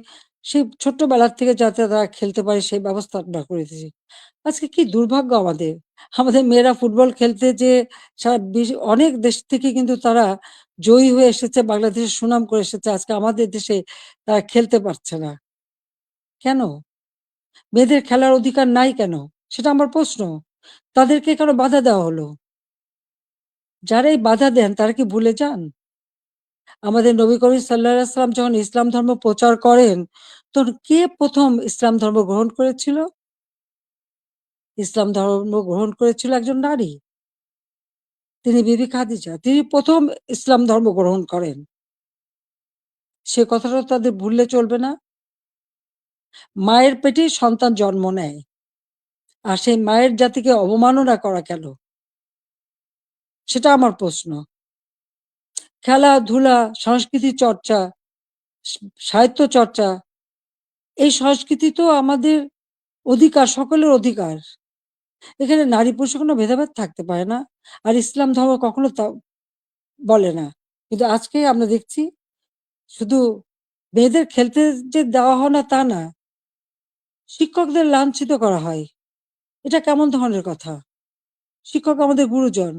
[SPEAKER 1] সেই ছোট্টবেলার থেকে যাতে তারা খেলতে পারে সেই ব্যবস্থা আমরা করে দিয়েছি। আজকে কি দুর্ভাগ্য আমাদের! আমাদের মেয়েরা ফুটবল খেলতে যেয়ে সারা অনেক দেশ থেকে কিন্তু তারা জয়ী হয়ে এসেছে, বাংলাদেশের সুনাম করে এসেছে। আজকে আমাদের দেশে তারা খেলতে পারছে না। কেন? মেয়েদের খেলার অধিকার নাই কেন? সেটা আমার প্রশ্ন। তাদেরকে কেন বাধা দেওয়া হলো? যারা এই বাধা দেন তারা কি ভুলে যান? আমাদের নবী করিম সাল্লাল্লাহু আলাইহি ওয়াসাল্লাম যখন ইসলাম ধর্ম প্রচার করেন, তখন কে ১ম ইসলাম ধর্ম গ্রহণ করেছিল? ইসলাম ধর্ম গ্রহণ করেছিল একজন নারী। তিনি বিবি খাদিজা। তিনি ১ম ইসলাম ধর্ম গ্রহণ করেন। সে কথাটা তাদের ভুললে চলবে না। মায়ের পেটেই সন্তান জন্ম নেয়। আর সেই মায়ের জাতিকে অবমাননা করা কেন? সেটা আমার প্রশ্ন। খেলাধুলা, সংস্কৃতি চর্চা, সা সাহিত্য চর্চা, এই সংস্কৃতি তো আমাদের অধিকার, সকলের অধিকার। এখানে নারী পুরুষের কোনো ভেদাভেদ থাকতে পারে না। আর ইসলাম ধর্ম কখনো তা বলে না। কিন্তু আজকে আমরা দেখছি শুধু মেয়েদের খেলতে যে দেওয়া হয় না তা না। শিক্ষকদের লাঞ্ছিত করা হয়। এটা কেমন ধরনের কথা? শিক্ষক আমাদের গুরুজন।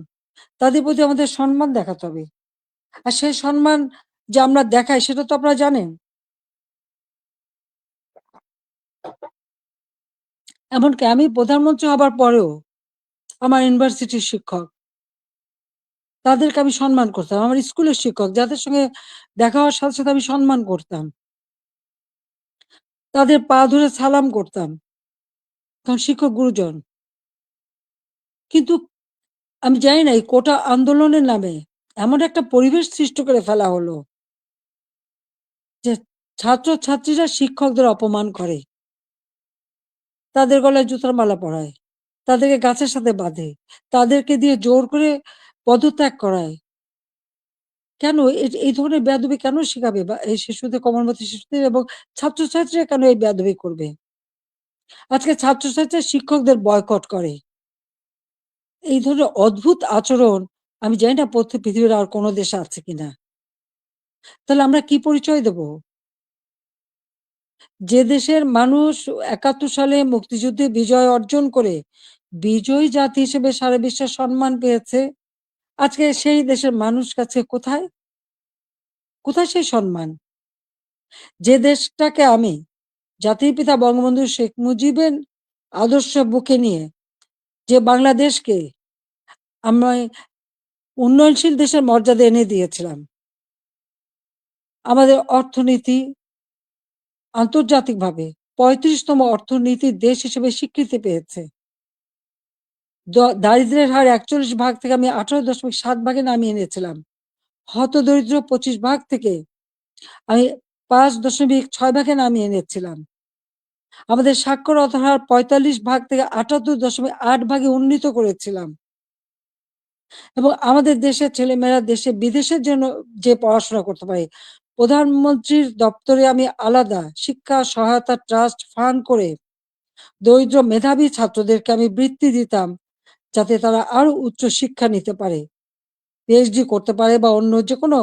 [SPEAKER 1] তাদের প্রতি আমাদের সম্মান দেখাতে হবে। আর সেই সম্মান যে আমরা দেখাই সেটা তো আপনারা জানেন। এমনকি আমি প্রধানমন্ত্রী হবার পরেও আমার ইউনিভার্সিটির শিক্ষক, তাদেরকে আমি সম্মান করতাম। আমার স্কুলের শিক্ষক যাদের সঙ্গে দেখা হওয়ার সাথে, সাথে আমি সম্মান করতাম। তাদের পা ধরে সালাম করতাম। কারণ শিক্ষক গুরুজন। কিন্তু আমি জানি না এই কোটা আন্দোলনের নামে এমন একটা পরিবেশ সৃষ্টি করে ফেলা হলো যে ছাত্রছাত্রীরা শিক্ষকদের অপমান করে। তাদের গলায় জুতার মালা পরায়। তাদেরকে গাছের সাথে বাঁধে। তাদেরকে দিয়ে জোর করে পদত্যাগ করায়। কেন এই ধরনের বেয়াদবি কেন শিখাবে বা এই শিশুদের কোমলমতি শিশুদের এবং ছাত্রছাত্রীরা কেন এই বেয়াদবি করবে? আজকে ছাত্রছাত্রীরা শিক্ষকদের বয়কট করে। এই ধরনের অদ্ভুত আচরণ আমি জানি না পৃথিবীর আর কোন দেশে আছে কিনা। তাহলে আমরা কি পরিচয় দেব? যে দেশের মানুষ ৭১ সালে মুক্তিযুদ্ধে বিজয় অর্জন করে বিজয়ী জাতি হিসেবে সারা বিশ্বে সম্মান পেয়েছে, আজকে সেই দেশের মানুষ কাছে কোথায়? কোথায় সেই সম্মান? যে দেশটাকে আমি জাতির পিতা বঙ্গবন্ধু শেখ মুজিবের আদর্শ বুকে নিয়ে যে বাংলাদেশকে আমি উন্নয়নশীল দেশের মর্যাদা এনে দিয়েছিলাম। আমাদের অর্থনীতি, আন্তর্জাতিকভাবে ৩৫তম অর্থনীতির দেশ হিসেবে স্বীকৃতি পেয়েছে। দারিদ্র্যের হার ৪১ ভাগ থেকে আমি ১৮.৭ ভাগে নামিয়ে এনেছিলাম। হতদরিদ্র ২৫ ভাগ থেকে আমি ৫.৬ ভাগে নামিয়ে এনেছিলাম। আমাদের সাক্ষরতার হার ৪৫ ভাগ থেকে ৭৮.৮ ভাগে উন্নীত করেছিলাম। এবং আমাদের দেশের ছেলেমেয়েরা দেশে বিদেশের জন্য যে পড়াশোনা করতে পারে, প্রধানমন্ত্রীর দপ্তরে আমি আলাদা শিক্ষা সহায়তা ট্রাস্ট ফান্ড করে দরিদ্র মেধাবী ছাত্রদেরকে আমি বৃত্তি দিতাম, যাতে তারা আরো উচ্চ শিক্ষা নিতে পারে, পিএইচডি করতে পারে বা অন্য যে কোনো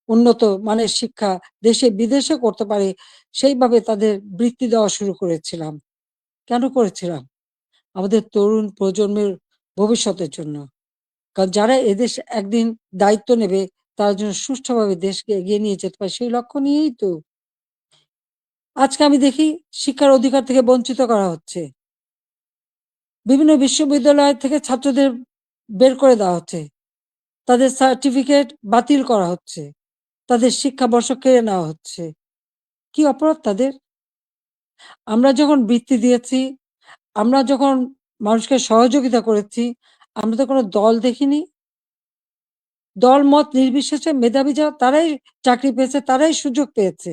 [SPEAKER 1] উন্নত মানের শিক্ষা দেশে বিদেশে করতে পারে। সেইভাবে তাদের বৃত্তি দেওয়া শুরু করেছিলাম। কেন করেছিলাম? আমাদের তরুণ প্রজন্মের ভবিষ্যতের জন্য। কারণ যারা এদেশ একদিন দায়িত্ব নেবে, তারা যেন সুষ্ঠুভাবে দেশকে এগিয়ে নিয়ে যেতে পারে, সেই লক্ষ্য নিয়েই তো। আজকে আমি দেখি শিক্ষার অধিকার থেকে বঞ্চিত করা হচ্ছে। বিভিন্ন বিশ্ববিদ্যালয় থেকে ছাত্রদের বের করে দেওয়া হচ্ছে। তাদের সার্টিফিকেট বাতিল করা হচ্ছে। তাদের শিক্ষাবর্ষ কেড়ে নেওয়া হচ্ছে। কি অপরাধ তাদের? আমরা যখন বৃত্তি দিয়েছি, আমরা যখন মানুষকে সহযোগিতা করেছি, আমরা তো কোনো দল দেখিনি। দল মত নির্বিশেষে মেধাবী যারা তারাই চাকরি পেয়েছে, তারাই সুযোগ পেয়েছে।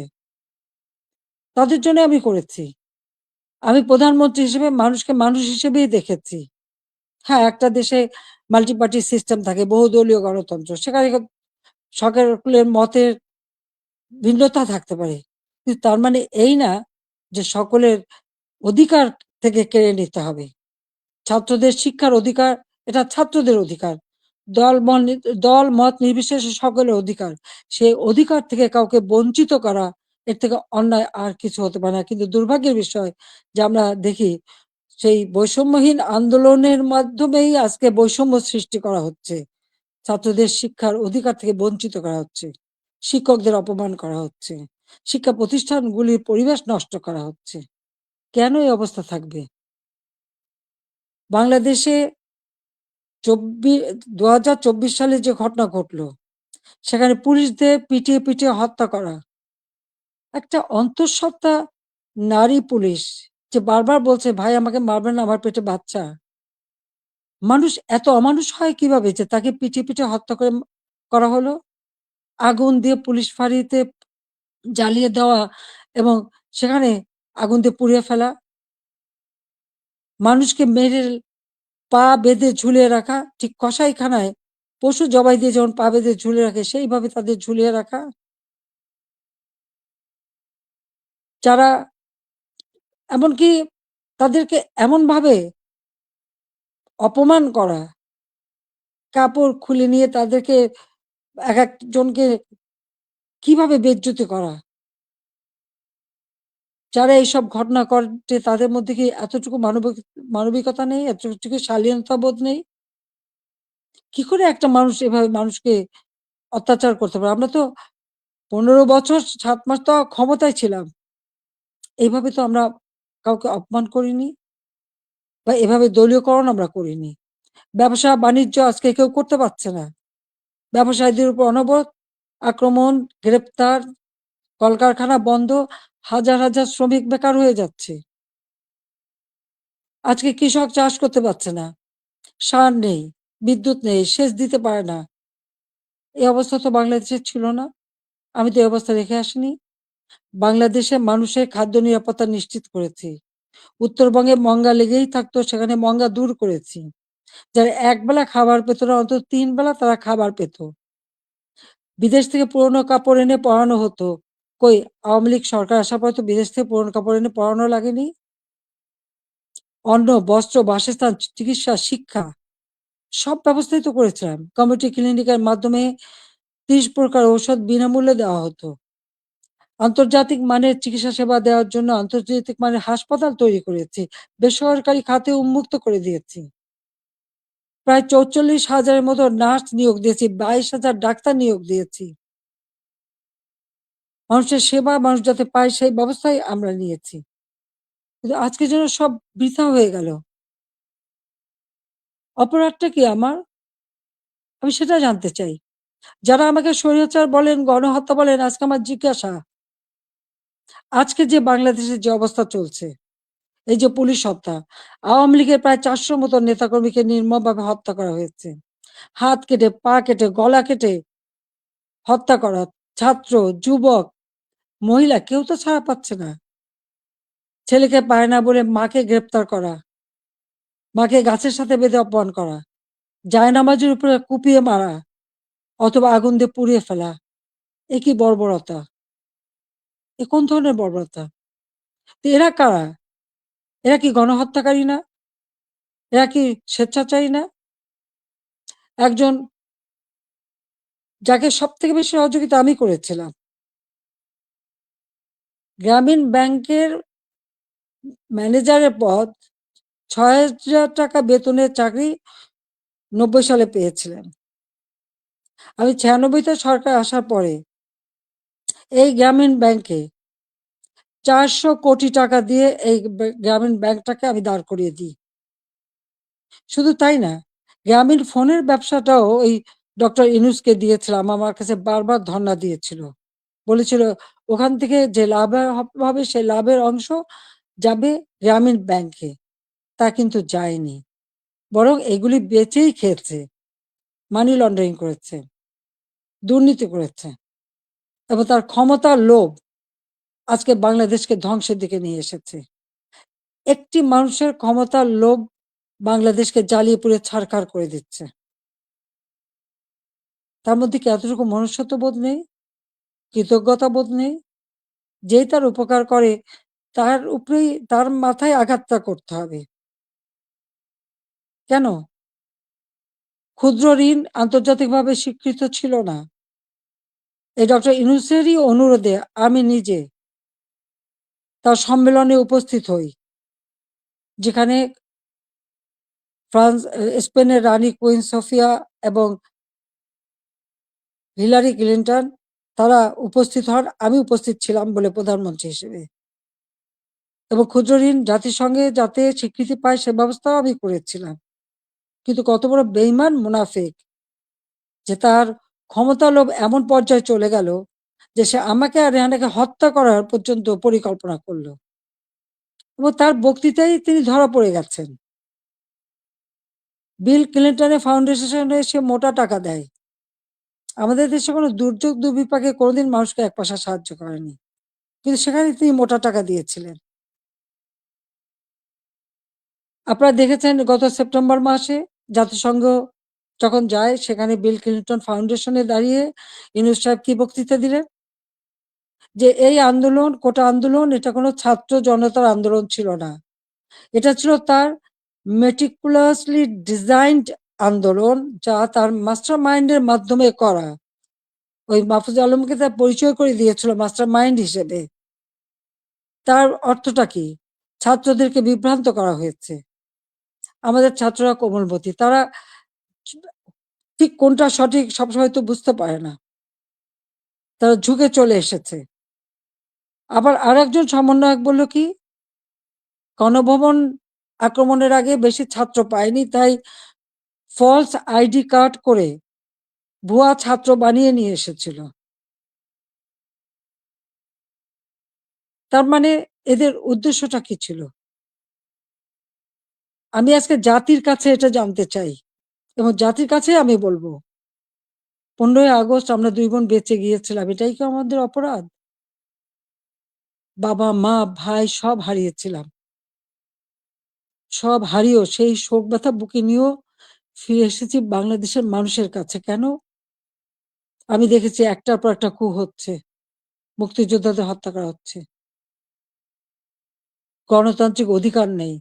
[SPEAKER 1] তাদের জন্য আমি করেছি। আমি প্রধানমন্ত্রী হিসেবে মানুষকে মানুষ হিসেবেই দেখেছি। হ্যাঁ, একটা দেশে মাল্টি পার্টি সিস্টেম থাকে, বহুদলীয় গণতন্ত্র। সেখানে সকলের মতের ভিন্নতা থাকতে পারে। কিন্তু তার মানে এই না যে সকলের অধিকার থেকে কেড়ে নিতে হবে। ছাত্রদের শিক্ষার অধিকার, এটা ছাত্রদের অধিকার। দল মত নির্বিশেষে সকলের অধিকার। সেই অধিকার থেকে কাউকে বঞ্চিত করা, এর থেকে অন্যায় আর কিছু হতে পারে না। কিন্তু দুর্ভাগ্যের বিষয় যে আমরা দেখি সেই বৈষম্যহীন আন্দোলনের মাধ্যমেই আজকে বৈষম্য সৃষ্টি করা হচ্ছে। ছাত্রদের শিক্ষার অধিকার থেকে বঞ্চিত করা হচ্ছে। শিক্ষকদের অপমান করা হচ্ছে। শিক্ষা প্রতিষ্ঠানগুলির পরিবেশ নষ্ট করা হচ্ছে। কেন এই অবস্থা থাকবে? বাংলাদেশে ২০২৪ সালে যে ঘটনা ঘটলো, সেখানে পুলিশদের পিটিয়ে পিটিয়ে হত্যা করা। একটা অন্তঃসত্ত্বা নারী পুলিশ যে বারবার বলছে, ভাই আমাকে মারবেন না, আমার পেটে বাচ্চা। মানুষ এত অমানুষ হয় কিভাবে যে তাকে পিটিয়ে পিটিয়ে হত্যা করা হলো? আগুন দিয়ে পুলিশ ফাঁড়িতে জ্বালিয়ে দেওয়া এবং সেখানে আগুন দিয়ে পুড়িয়ে ফেলা। মানুষকে মেরে পা বেঁধে ঝুলিয়ে রাখা, ঠিক কসাইখানায় পশু জবাই দিয়ে যেমন পা বেঁধে ঝুলিয়ে রাখে, সেইভাবে তাদের ঝুলিয়ে রাখা। যারা এমনকি তাদেরকে এমনভাবে অপমান করা, কাপড় খুলে নিয়ে তাদেরকে একেকজনকে কিভাবে বেইজ্জতি করা। যারা এইসব ঘটনা ঘটে তাদের মধ্যে কি এতটুকু মানবিকতা নেই? এতটুকু শালীনতাবোধ নেই? কি করে একটা মানুষ এভাবে মানুষকে অত্যাচার করতে পারে? আমরা তো ১৫ বছর ৭ মাস তো ক্ষমতায় ছিলাম। এইভাবে তো আমরা কাউকে অপমান করিনি বা এভাবে দলীয়করণ আমরা করিনি। ব্যবসা-বাণিজ্য আজকে কেউ করতে পারছে না। ব্যবসায়ীদের উপর অনবরত আক্রমণ, গ্রেপ্তার, কলকারখানা বন্ধ, হাজার হাজার শ্রমিক বেকার হয়ে যাচ্ছে। আজকে কৃষক চাষ করতে পারছে না। সার নেই, বিদ্যুৎ নেই, সেচ দিতে পারে না। এই অবস্থা তো বাংলাদেশে ছিল না। আমি তো এই অবস্থা রেখে আসিনি। বাংলাদেশে মানুষের খাদ্য নিরাপত্তা নিশ্চিত করেছি। উত্তরবঙ্গে মঙ্গা লেগেই থাকতো, সেখানে মঙ্গা দূর করেছি। যারা একবেলা খাবার পেত না, অন্তত ৩ বেলা তারা খাবার পেত। বিদেশ থেকে পুরনো কাপড় এনে পরানো হতো। কই আওয়ামী লীগ সরকার আসার পরে তো বিদেশ থেকে পুরনো কাপড় এনে পরানো লাগেনি। অন্ন, বস্ত্র, বাসস্থান, চিকিৎসা, শিক্ষা সব ব্যবস্থাই তো করেছিলাম। কমিউনিটি ক্লিনিকের মাধ্যমে ৩০ প্রকার ঔষধ বিনামূল্যে দেওয়া হতো। আন্তর্জাতিক মানের চিকিৎসা সেবা দেওয়ার জন্য আন্তর্জাতিক মানের হাসপাতাল তৈরি করেছি। বেসরকারি খাতে উন্মুক্ত করে দিয়েছি। প্রায় ৪৪,০০০ মতো নার্স নিয়োগ দিয়েছি, ২২,০০০ ডাক্তার নিয়োগ দিয়েছি। মানুষের সেবা মানুষ যাতে পায় সেই ব্যবস্থাই আমরা নিয়েছি। কিন্তু আজকে যেন সব বৃথা হয়ে গেল। অপরাধটা কি আমার? আমি সেটা জানতে চাই। যারা আমাকে স্বৈরাচার বলেন, গণহত্যা বলেন, আজকে আমার জিজ্ঞাসা আজকে যে বাংলাদেশের যে অবস্থা চলছে, এই যে পুলিশ হত্যা, আওয়ামী লীগের প্রায় 400 মতো নেতাকর্মীকে নির্মমভাবে হত্যা করা হয়েছে। হাত কেটে, পা কেটে, গলা কেটে হত্যা করা। ছাত্র, যুবক, মহিলা কেউ তো ছাড়া পাচ্ছে না। ছেলেকে পায় না বলে মাকে গ্রেপ্তার করা, মাকে গাছের সাথে বেঁধে অপমান করা, জায়নামাজের উপরে কুপিয়ে মারা অথবা আগুন দিয়ে পুড়িয়ে ফেলা। এ কি বর্বরতা? এ কোন ধরনের বর্বরতা? তো এরা কারা? এরা কি গণহত্যাকারী না? এরা কি স্বেচ্ছাচারী না? একজন যাকে সবথেকে বেশি সহযোগিতা আমি করেছিলাম, গ্রামীণ ব্যাংকের ম্যানেজারের পদ, ৬,০০০ টাকা বেতনের চাকরি ৯০ সালে পেয়েছিলেন। আমি ৯৬-তে সরকার আসার পরে এই গ্রামীণ ব্যাংকে ৪০০ কোটি টাকা দিয়ে এই গ্রামীণ ব্যাংকটাকে আমি দাঁড় করিয়ে দিই। শুধু তাই না, গ্রামীণ ফোনের ব্যবসাটাও ওই ডক্টর ইউনূসকে দিয়েছিলাম। আমার কাছে বারবার ধর্ণা দিয়েছিল। বলেছিল ওখান থেকে যে লাভ হবে সেই লাভের অংশ যাবে গ্রামীণ ব্যাংকে। তা কিন্তু যায়নি। বরং এগুলি বেচেই খেয়েছে, মানি লন্ডারিং করেছে, দুর্নীতি করেছে এবং তার ক্ষমতার লোভ আজকে বাংলাদেশকে ধ্বংসের দিকে নিয়ে এসেছে। একটি মানুষের ক্ষমতার লোভ বাংলাদেশকে জ্বালিয়ে পুড়ে ছারখার করে দিচ্ছে। তার মধ্যে কি এতটুকু মনুষ্যত্ব বোধ নেই? কৃতজ্ঞতা বোধ নেই? যেই তার উপকার করে তার উপরেই, তার মাথায় আঘাতটা করতে হবে। কেন? ক্ষুদ্র ঋণ আন্তর্জাতিকভাবে স্বীকৃত ছিল না। এই ডক্টর ইউনূসেরই অনুরোধে আমি নিজে তার সম্মেলনে উপস্থিত হই, যেখানে স্পেনের রানী কুইন সোফিয়া এবং হিলারি ক্লিন্টন তারা উপস্থিত হন। আমি উপস্থিত ছিলাম বলে প্রধানমন্ত্রী হিসেবে, এবং ক্ষুদ্র ঋণ জাতিসংঘে যাতে স্বীকৃতি পায় সে ব্যবস্থাও আমি করেছিলাম। কিন্তু কত বড় বেইমান মুনাফিক যে তার ক্ষমতা লোভ এমন পর্যায়ে চলে গেল যে সে আমাকে আর রেহানাকে হত্যা করার পর্যন্ত পরিকল্পনা করলো, এবং তার বক্তৃতায় তিনি ধরা পড়ে গেছেন। বিল ক্লিন্টনের ফাউন্ডেশনে সে মোটা টাকা দেয়। আমাদের দেশে কোনো দুর্যোগ দুর্বিপাকে কোনোদিন মানুষকে এক পয়সা সাহায্য করেনি, কিন্তু সেখানে তিনি মোটা টাকা দিয়েছিলেন। আপনারা দেখেছেন গত সেপ্টেম্বর মাসে জাতিসংঘ যখন যায় সেখানে বিল ক্লিন্টন ফাউন্ডেশনে দাঁড়িয়ে ইউনূস সাহেব কি বক্তৃতা দিলেন? যে এই আন্দোলন, কোটা আন্দোলন, এটা কোনো ছাত্র জনতার আন্দোলন ছিল না। এটা ছিল তার মেটিকুলাসলি ডিজাইনড আন্দোলন, যা তার মাস্টার মাইন্ডের মাধ্যমে করা। ওই মাহফুজ আলমকে তার পরিচয় করে দিয়েছিল মাস্টার মাইন্ড হিসেবে। তার অর্থটা কি? ছাত্রদেরকে বিভ্রান্ত করা হয়েছে। আমাদের ছাত্ররা কোমলমতি, তারা ঠিক কোনটা সঠিক সবসময় তো বুঝতে পারে না, তারা ঝুঁকে চলে এসেছে। আবার আর একজন সমন্বয়ক বলল কি, গণভবন আক্রমণের আগে বেশি ছাত্র পায়নি, তাই ফলস আইডি কার্ড করে ভুয়া ছাত্র বানিয়ে নিয়ে এসেছিল। তার মানে এদের উদ্দেশ্যটা কি ছিল? আমি আজকে জাতির কাছে এটা জানতে চাই, এবং জাতির কাছে আমি বলবো, 15ই আগস্ট আমরা 2 বোন বেঁচে গিয়েছিলাম, এটাই কি আমাদের অপরাধ? বাবা, মা, ভাই সব হারিয়েছিলাম। সব হারিয়েও সেই শোক ব্যথা বুকে নিয়েও ফিরে এসেছি বাংলাদেশের মানুষের কাছে। কেন? আমি দেখেছি একটার পর একটা কূপ হচ্ছে, মুক্তিযোদ্ধাদের হত্যা করা হচ্ছে, গণতান্ত্রিক অধিকার নেই,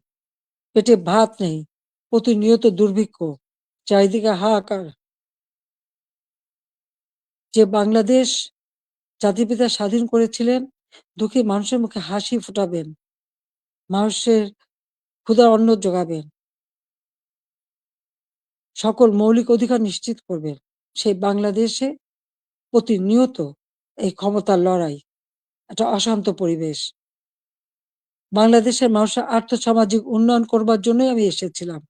[SPEAKER 1] পেটে ভাত নেই, প্রতিনিয়ত দুর্ভিক্ষ, চারিদিকে হাহাকার। যে বাংলাদেশ জাতির পিতা স্বাধীন করেছিলেন, দুঃখী মানুষের মুখে হাসি ফোটাবেন, মানুষের ক্ষুধার অন্ন যোগাবেন, সকল মৌলিক অধিকার নিশ্চিত করবেন, সেই বাংলাদেশে প্রতিনিয়ত এই ক্ষমতার লড়াই, একটা অশান্ত পরিবেশ। বাংলাদেশের মানুষের আর্থসামাজিক উন্নয়ন করবার জন্যই আমি এসেছিলাম,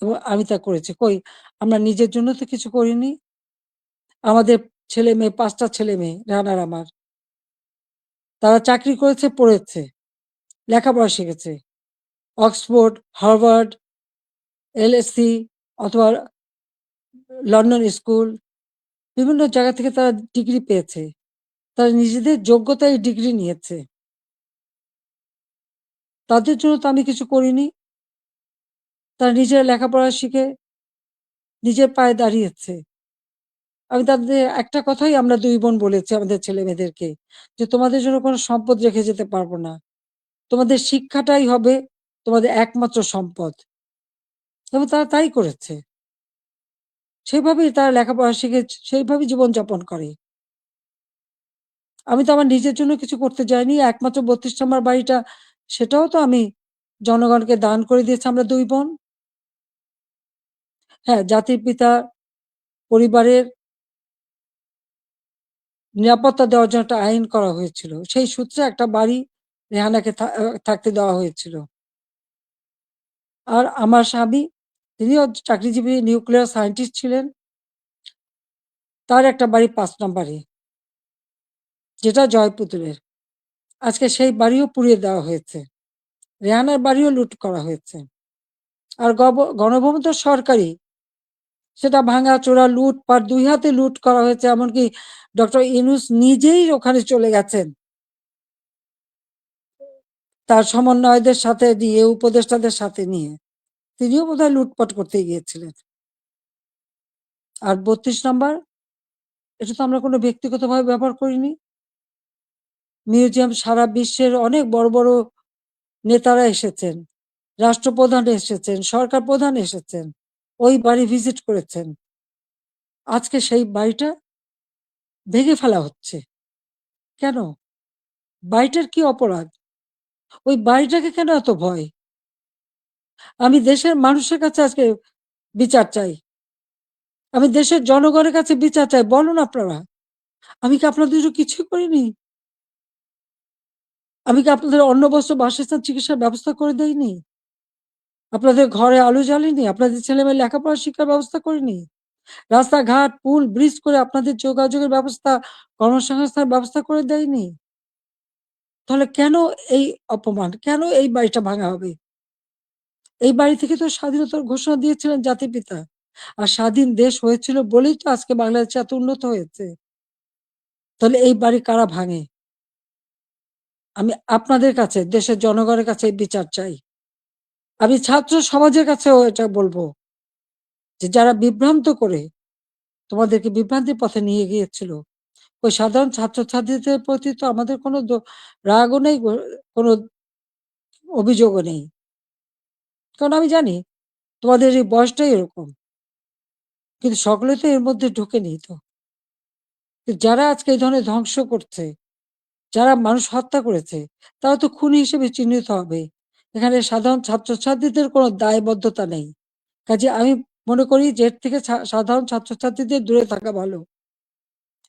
[SPEAKER 1] এবং আমি তা করেছি। কই, আমরা নিজের জন্য তো কিছু করিনি। আমাদের ছেলে মেয়ে, 5টা ছেলে মেয়ে, রানার আমার, তারা চাকরি করেছে, পড়েছে, লেখাপড়া শিখেছে। অক্সফোর্ড, হার্ভার্ড, এলএসসি অথবা লন্ডন স্কুল, বিভিন্ন জায়গা থেকে তারা ডিগ্রি পেয়েছে। তারা নিজেদের যোগ্যতায় ডিগ্রি নিয়েছে। তাদের জন্য তো আমি কিছু করিনি। তারা নিজেরা লেখাপড়া শিখে নিজের পায়ে দাঁড়িয়েছে। আমি তাদের একটা কথাই আমরা ২ বোন বলেছি আমাদের ছেলেমেয়েদেরকে যে, "তোমাদের জন্য কোনো সম্পদ রেখে যেতে পারবো না। তোমাদের শিক্ষাটাই হবে তোমাদের একমাত্র সম্পদ।" এবং তারা তাই করেছে। সেভাবেই তারা লেখাপড়া শিখে সেইভাবেই জীবনযাপন করে। আমি তো আমার নিজের জন্য কিছু করতে যাইনি। একমাত্র ৩২ নম্বর বাড়িটা, সেটাও তো আমি জনগণকে দান করে দিয়েছি আমরা ২ বোন। হ্যাঁ, জাতির পিতা পরিবারের নিরাপত্তা দেওয়ার জন্য একটা আইন করা হয়েছিল। সেই সূত্রে একটা বাড়ি রেহানাকে থাকতে দেওয়া হয়েছিল। আর আমার স্বামী, তিনিও চাকরিজীবী নিউক্লিয়ার সায়েন্টিস্ট ছিলেন। তার একটা বাড়ি ৫ নম্বরে, যেটা জয়পুতুলের। আজকে সেই বাড়িও পুড়িয়ে দেওয়া হয়েছে। রেহানার বাড়িও লুট করা হয়েছে। আর গণভবন তো সরকারি, সেটা ভাঙাচোরা, লুটপাট, ২ হাতে লুট করা হয়েছে। এমনকি ডক্টর ইউনূস নিজেই ওখানে চলে গেছেন তার সমন্বয়কদের সাথে নিয়ে, উপদেষ্টাদের সাথে নিয়ে। তিনিও বোধহয় লুটপাট করতে গিয়েছিলেন। আর ৩২ নাম্বার, এটা তো আমরা কোনো ব্যক্তিগতভাবে ব্যবহার করিনি। মিউজিয়াম সারা বিশ্বের অনেক বড় বড় নেতারা এসেছেন, রাষ্ট্রপ্রধান এসেছেন, সরকার প্রধান এসেছেন, ওই বাড়ি ভিজিট করেছেন। আজকে সেই বাড়িটা ভেঙে ফেলা হচ্ছে। কেন? বাড়িটার কি অপরাধ? ওই বাড়িটাকে কেন এত ভয়? আমি দেশের মানুষের কাছে আজকে বিচার চাই। আমি দেশের জনগণের কাছে বিচার চাই। বলুন আপনারা, আমি কি আপনাদের জন্য কিছুই করিনি? আমি কি আপনাদের অন্ন, বস্ত্র, বাসস্থান, চিকিৎসার ব্যবস্থা করে দেইনি? আপনাদের ঘরে আলো জ্বালিনি? আপনাদের ছেলেমেয়ের লেখাপড়া শিক্ষার ব্যবস্থা করিনি? রাস্তাঘাট, পুল, ব্রিজ করে আপনাদের যোগাযোগের ব্যবস্থা, কর্মসংস্থানের ব্যবস্থা করে দেয়নি? তাহলে কেন এই অপমান? কেন এই বাড়িটা ভাঙা হবে? এই বাড়ি থেকে তো স্বাধীনতার ঘোষণা দিয়েছিলেন জাতির পিতা। আর স্বাধীন দেশ হয়েছিল বলেই তো আজকে বাংলাদেশ এত উন্নত হয়েছে। তাহলে এই বাড়ি কারা ভাঙে? আমি আপনাদের কাছে, দেশের জনগণের কাছে এই বিচার চাই। আমি ছাত্র সমাজের কাছেও এটা বলব যে, যারা বিভ্রান্ত করে তোমাদেরকে বিভ্রান্তির পথে নিয়ে গিয়েছিল, ওই সাধারণ ছাত্রছাত্রীদের প্রতি তো আমাদের কোনো রাগও নেই, কোনো অভিযোগও নেই। কারণ আমি জানি তোমাদের এই বয়সটাই এরকম। কিন্তু সকলে তো এর মধ্যে ঢোকেনি তো। যারা আজকে এই ধরনের ধ্বংস করছে, যারা মানুষ হত্যা করেছে, তারা তো খুনি হিসেবে চিহ্নিত হবে। এখানে সাধারণ ছাত্রছাত্রীদের কোনো দায়বদ্ধতা নেই। কাজে আমি মনে করি যে এর থেকে সাধারণ ছাত্রছাত্রীদের দূরে থাকা ভালো।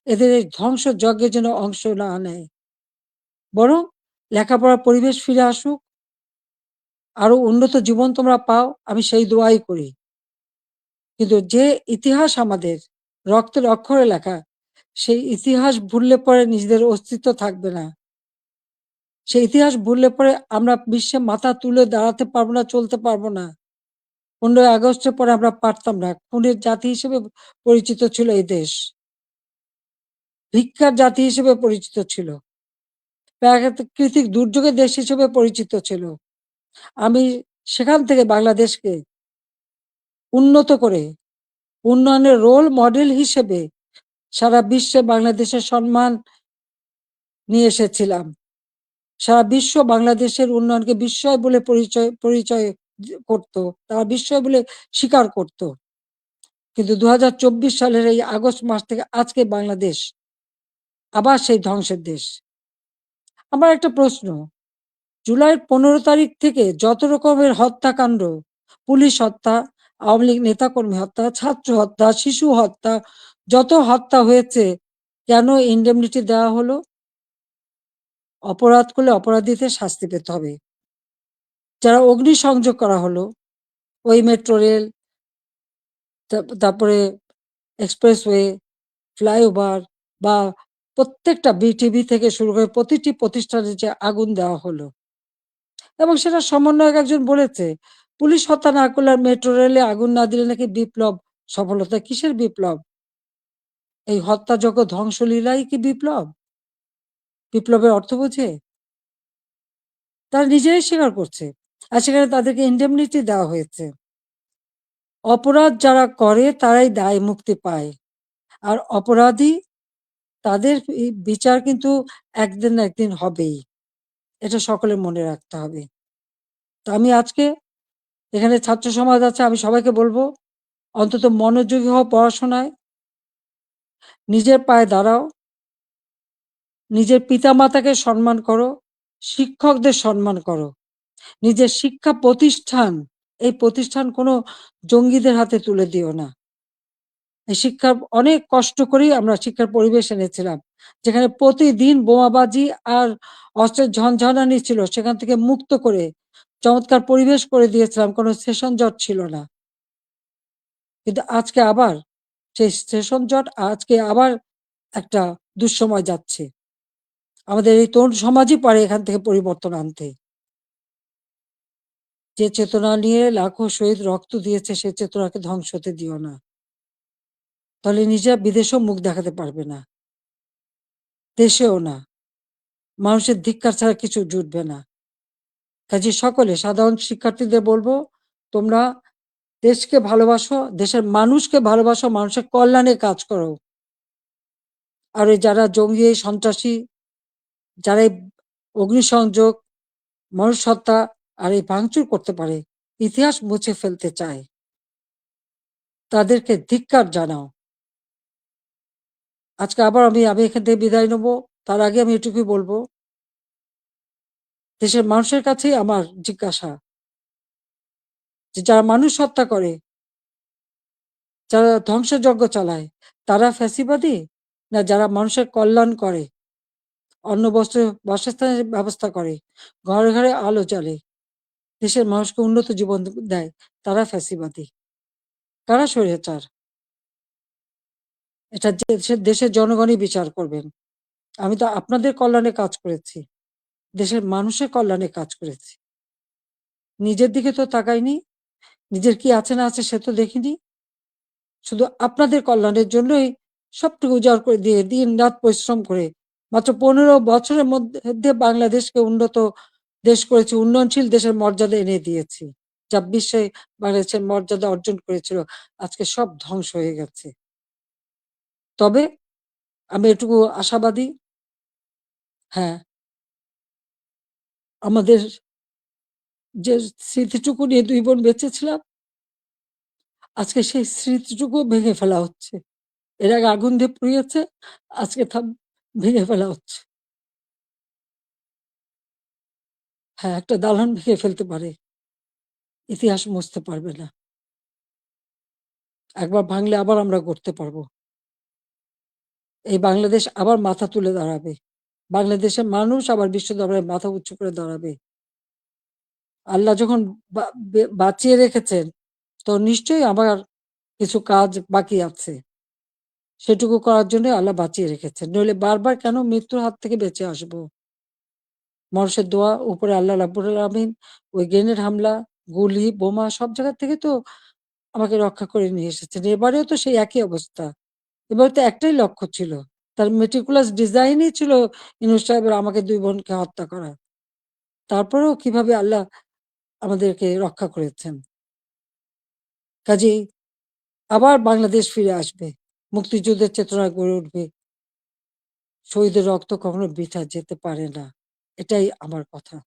[SPEAKER 1] এদের এই ধ্বংসযজ্ঞে যেন অংশ না নেয়। বরং লেখাপড়ার পরিবেশ ফিরে আসুক, আরো উন্নত জীবন তোমরা পাও, আমি সেই দোয়াই করি। কিন্তু যে ইতিহাস আমাদের রক্তের অক্ষরে লেখা, সেই ইতিহাস ভুললে পরে নিজেদের অস্তিত্ব থাকবে না। সেই ইতিহাস ভুললে পরে আমরা বিশ্বে মাথা তুলে দাঁড়াতে পারবো না, চলতে পারবো না। ১৫ই আগস্টের পরে আমরা পারতাম না। খুনের জাতি হিসেবে পরিচিত ছিল এই দেশ। ভিক্ষার জাতি হিসেবে পরিচিত ছিল। প্রাকৃতিক দুর্যোগের দেশ হিসেবে পরিচিত ছিল। আমি সেখান থেকে বাংলাদেশকে উন্নত করে উন্নয়নের রোল মডেল হিসেবে সারা বিশ্বে বাংলাদেশের সম্মান নিয়ে এসেছিলাম। সারা বিশ্ব বাংলাদেশের উন্নয়নকে বিস্ময় বলে পরিচয় করত। তারা বিস্ময় বলে স্বীকার করত। কিন্তু ২০২৪ সালের এই আগস্ট মাস থেকে আজকে বাংলাদেশ আবার সেই ধ্বংসের দেশ। আমার একটা প্রশ্ন, জুলাইয়ের ১৫ তারিখ থেকে যত রকমের হত্যাকাণ্ড, পুলিশ হত্যা, আওয়ামী লীগ নেতাকর্মী হত্যা, ছাত্র হত্যা, শিশু হত্যা, যত হত্যা হয়েছে, কেন ইন্ডেমনিটি দেওয়া হলো? অপরাধ করলে অপরাধীদের শাস্তি পেতে হবে। যারা অগ্নিসংযোগ করা হলো, ওই মেট্রো রেল, তারপরে এক্সপ্রেসওয়ে, ফ্লাইওভার বা প্রত্যেকটা বিটিভি থেকে শুরু করে প্রতিটি প্রতিষ্ঠানে যে আগুন দেওয়া হলো এবং সেটা সমন্বয়ক একজন বলেছে, পুলিশ হত্যা না করলে আর মেট্রো রেলে আগুন না দিলে নাকি বিপ্লব সফলতা। কিসের বিপ্লব? এই হত্যাযজ্ঞ ধ্বংসলীলাই কি বিপ্লব? বিপ্লবের অর্থ বোঝে? তারা নিজেরাই স্বীকার করছে। আর সেখানে তাদেরকে ইন্ডেমনিটি দেওয়া হয়েছে। অপরাধ যারা করে তারাই দায় মুক্তি পায়। আর অপরাধী তাদের বিচার কিন্তু একদিন না একদিন হবেই। এটা সকলের মনে রাখতে হবে। তো আমি আজকে এখানে ছাত্র সমাজ আছে, আমি সবাইকে বলবো অন্তত মনোযোগী হও পড়াশোনায়, নিজের পায়ে দাঁড়াও, নিজের পিতামাতাকে সম্মান করো, শিক্ষকদের সম্মান করো, নিজের শিক্ষা প্রতিষ্ঠান, এই প্রতিষ্ঠান কোনো জঙ্গিদের হাতে তুলে দিও না। এই শিক্ষার অনেক কষ্ট করেই আমরা শিক্ষার পরিবেশ এনেছিলাম, যেখানে প্রতিদিন বোমাবাজি আর অস্ত্রের ঝনঝনানি ছিল, সেখান থেকে মুক্ত করে চমৎকার পরিবেশ করে দিয়েছিলাম, কোনো সেশন জট ছিল না। কিন্তু আজকে আবার সেই সেশন জট, আজকে আবার একটা দুঃসময় যাচ্ছে। আমাদের এই তরুণ সমাজই পারে এখান থেকে পরিবর্তন আনতে। যে চেতনা নিয়ে লাখো শহীদ রক্ত দিয়েছে, সে চেতনাকে ধ্বংস হতে দিও না। তাহলে নিজেরা বিদেশেও মুখ দেখাতে পারবে না, দেশেও না। মানুষের ধিক্কার ছাড়া কিছু জুটবে না। কাজে সকলে সাধারণ শিক্ষার্থীদের বলবো, তোমরা দেশকে ভালোবাসো, দেশের মানুষকে ভালোবাসো, মানুষের কল্যাণে কাজ করো। আর ওই যারা জঙ্গি সন্ত্রাসী, যারা অগ্নিসংযোগ, মানুষ হত্যা আর এই ভাঙচুর করতে পারে, ইতিহাস মুছে ফেলতে চায়, তাদেরকে ধিক্কার জানাও। আজকে আবার আমি এখান থেকে বিদায় নেবো। তার আগে আমি এটুকুই বলবো, দেশের মানুষের কাছেই আমার জিজ্ঞাসা, যে যারা মানুষ হত্যা করে, যারা ধ্বংসযজ্ঞ চালায়, তারা ফ্যাসিবাদী, না যারা মানুষের কল্যাণ করে, অন্ন বস্ত্র বাসস্থানের ব্যবস্থা করে, ঘরে ঘরে আলো জ্বালে, দেশের মানুষকে উন্নত জীবন দেয়, তারা ফ্যাসিবাদী? কারা স্বৈরাচার? এটা দেশের জনগণই বিচার করবেন। আমি তো আপনাদের কল্যাণে কাজ করেছি, দেশের মানুষের কল্যাণে কাজ করেছি। নিজের দিকে তো তাকাইনি, নিজের কি আছে না আছে সে তো দেখিনি। শুধু আপনাদের কল্যাণের জন্যই সবটুকু উজাড় করে দিয়ে দিন রাত পরিশ্রম করে মাত্র 15 বছরের মধ্যে বাংলাদেশকে উন্নত দেশ করেছি, উন্নয়নশীল দেশের মর্যাদা এনে দিয়েছি, যা বিশ্বে বাংলাদেশের মর্যাদা অর্জন করেছিল, আজকে সব ধ্বংস হয়ে গেছে। তবে আমি এটুকু আশাবাদী, হ্যাঁ, আমাদের যে স্মৃতিটুকু নিয়ে দুই বোন বেঁচে ছিলাম, আজকে সেই স্মৃতিটুকু ভেঙে ফেলা হচ্ছে। এর আগে আগুন দিয়ে পুড়িয়েছে, আজকে তা ভেঙে ফেলা হচ্ছে। হ্যাঁ, একটা দালান ভেঙে ফেলতে পারে, ইতিহাস মুছতে পারবে না। একবার ভাঙলে আবার আমরা গড়তে পারবো। এই বাংলাদেশ আবার মাথা তুলে দাঁড়াবে। বাংলাদেশের মানুষ আবার বিশ্ব দরবারে মাথা উঁচু করে দাঁড়াবে। আল্লাহ যখন বাঁচিয়ে রেখেছেন, তো নিশ্চয়ই আমার কিছু কাজ বাকি আছে। সেটুকু করার জন্য আল্লাহ বাঁচিয়ে রেখেছেন। নইলে বারবার কেন মৃত্যুর হাত থেকে বেঁচে আসবো? মানুষের দোয়া, উপরে আল্লাহ রাব্বুল আলামিন ওই গ্রেনেড হামলা, গুলি, বোমা সব জায়গা থেকে তো আমাকে রক্ষা করে নিয়ে এসেছেন। এবারেও তো সেই একই অবস্থা। এবার তো একটাই লক্ষ্য ছিল। তার meticulous ডিজাইনই ছিল ইউনূস সাহেবের আমাকে ২ বোনকে হত্যা করা। তারপরেও কিভাবে আল্লাহ আমাদেরকে রক্ষা করেছেন। কাজেই আবার বাংলাদেশ ফিরে আসবে। মুক্তিযুদ্ধের চেতনা গড়ে উঠবে। শহীদের রক্ত কখনো বৃথা যেতে পারে না। এটাই আমার কথা।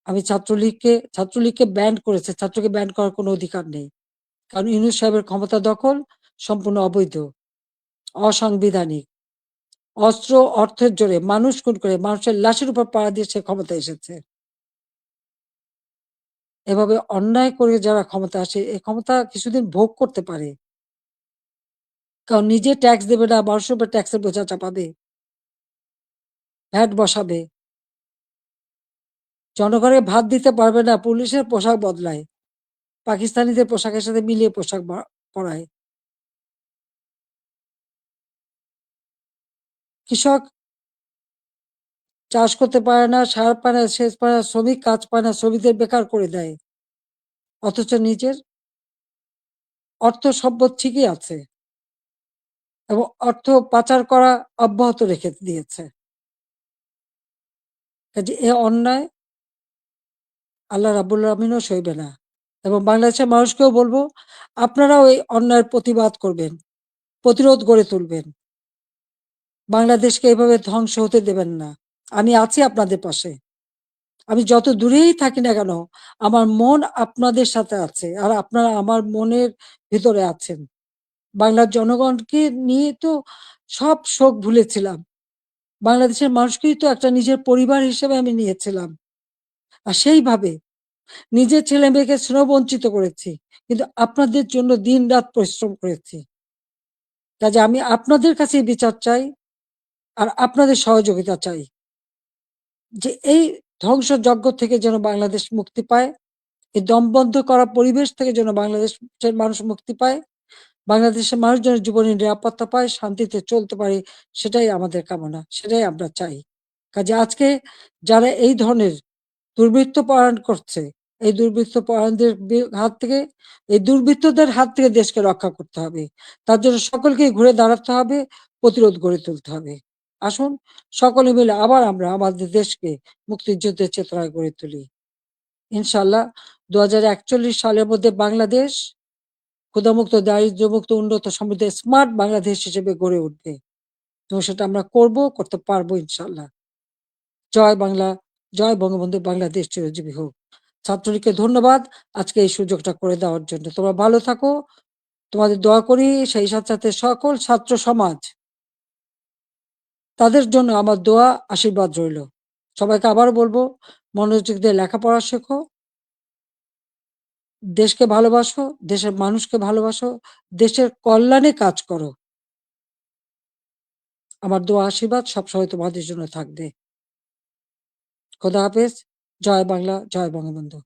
[SPEAKER 1] আমি ছাত্রলীগকে ব্যান্ড করেছে। ছাত্রকে ব্যান্ড করার কোনো অধিকার নেই। কারণ ইউনূস সাহেবের ক্ষমতা দখল সম্পূর্ণ অবৈধ, অসাংবিধানিক। অস্ত্র, অর্থের জোরে মানুষ খুন করে মানুষের লাশের উপর পাড়া দিয়ে সে ক্ষমতায় এসেছে। এভাবে অন্যায় করে যারা ক্ষমতা আসে, এই ক্ষমতা কিছুদিন ভোগ করতে পারে। কারণ নিজে ট্যাক্স দেবে না, মানুষের উপর ট্যাক্সের বোঝা চাপাবে, ভ্যাট বসাবে। জনগণের ভাত দিতে পারবে না, পুলিশের পোশাক বদলায়। পাকিস্তানিদের পোশাকের সাথে মিলিয়ে পোশাক পরায়। কৃষক চাষ করতে পারে না, সার পায় না, সেচ পায় না, শ্রমিক কাজ পায় না, শ্রমিকদের বেকার করে দেয়। অথচ নিজের অর্থ সম্পদ ঠিকই আছে এবং অর্থ পাচার করা অব্যাহত রেখে দিয়েছে। কাজে এ অন্যায় আল্লাহ রাব্বুল আলামিনও সইবে না। এবং বাংলাদেশের মানুষকেও বলবো, আপনারাও এই অন্যায়ের প্রতিবাদ করবেন, প্রতিরোধ গড়ে তুলবেন। বাংলাদেশকে এভাবে ধ্বংস হতে দেবেন না। আমি আছি আপনাদের পাশে। আমি যত দূরেই থাকি না কেন, আমার মন আপনাদের সাথে আছে। আর আপনারা আমার মনের ভিতরে আছেন। বাংলার জনগণকে নিয়ে তো সব শোক ভুলেছিলাম। বাংলাদেশের মানুষকেই তো একটা নিজের পরিবার হিসেবে আমি নিয়েছিলাম। আর সেইভাবে নিজের ছেলে-মেয়েকে স্নেহ-বঞ্চিত করেছি। কিন্তু আপনাদের জন্য দিন-রাত পরিশ্রম করেছি। কাজে আমি আপনাদের কাছেই বিচার চাই, আর আপনাদের সহযোগিতা চাই। যে এই ধ্বংসযজ্ঞ থেকে যেন বাংলাদেশ মুক্তি পায়, এই দমবন্ধ করা পরিবেশ থেকে যেন বাংলাদেশের মানুষ মুক্তি পায়, বাংলাদেশের মানুষ যেন জীবনের নিরাপত্তা পায়, শান্তিতে চলতে পারে, সেটাই আমাদের কামনা, সেটাই আমরা চাই। কাজে আজকে যারা এই ধরনের দুর্বৃত্ত পরায়ণ করছে, এই দুর্বৃত্ত পরায়ণদের হাত থেকে, এই দুর্বৃত্তদের হাত থেকে দেশকে রক্ষা করতে হবে। তার জন্য সকলকেই ঘুরে দাঁড়াতে হবে, প্রতিরোধ গড়ে তুলতে হবে। আসুন সকলে মিলে আবার আমরা আমাদের দেশকে মুক্তিযুদ্ধের চেতনায় গড়ে তুলি। ইনশাআল্লাহ ২০৪১ সালের মধ্যে বাংলাদেশ ক্ষুধামুক্ত, দারিদ্র্যমুক্ত, উন্নত, সমৃদ্ধ, স্মার্ট বাংলাদেশ হিসেবে গড়ে উঠবে এবং সেটা আমরা করব, করতে পারবো ইনশাআল্লাহ। জয় বাংলা, জয় বঙ্গবন্ধু, বাংলাদেশ চিরজীবী হোক। ছাত্রলীগকে ধন্যবাদ আজকে এই সুযোগটা করে দেওয়ার জন্য। তোমরা ভালো থাকো, তোমাদের দোয়া করি, সেই সাথে সাথে সকল ছাত্র সমাজ, তাদের জন্য আমার দোয়া, আশীর্বাদ রইল। সবাইকে আবারও বলবো, মনোযোগ দিয়ে লেখাপড়া শেখো, দেশকে ভালোবাসো, দেশের মানুষকে ভালোবাসো, দেশের কল্যাণে কাজ করো। আমার দোয়া আশীর্বাদ সবসময় তোমাদের জন্য থাকবে। খোদা হাফেজ। জয় বাংলা, জয় বঙ্গবন্ধু।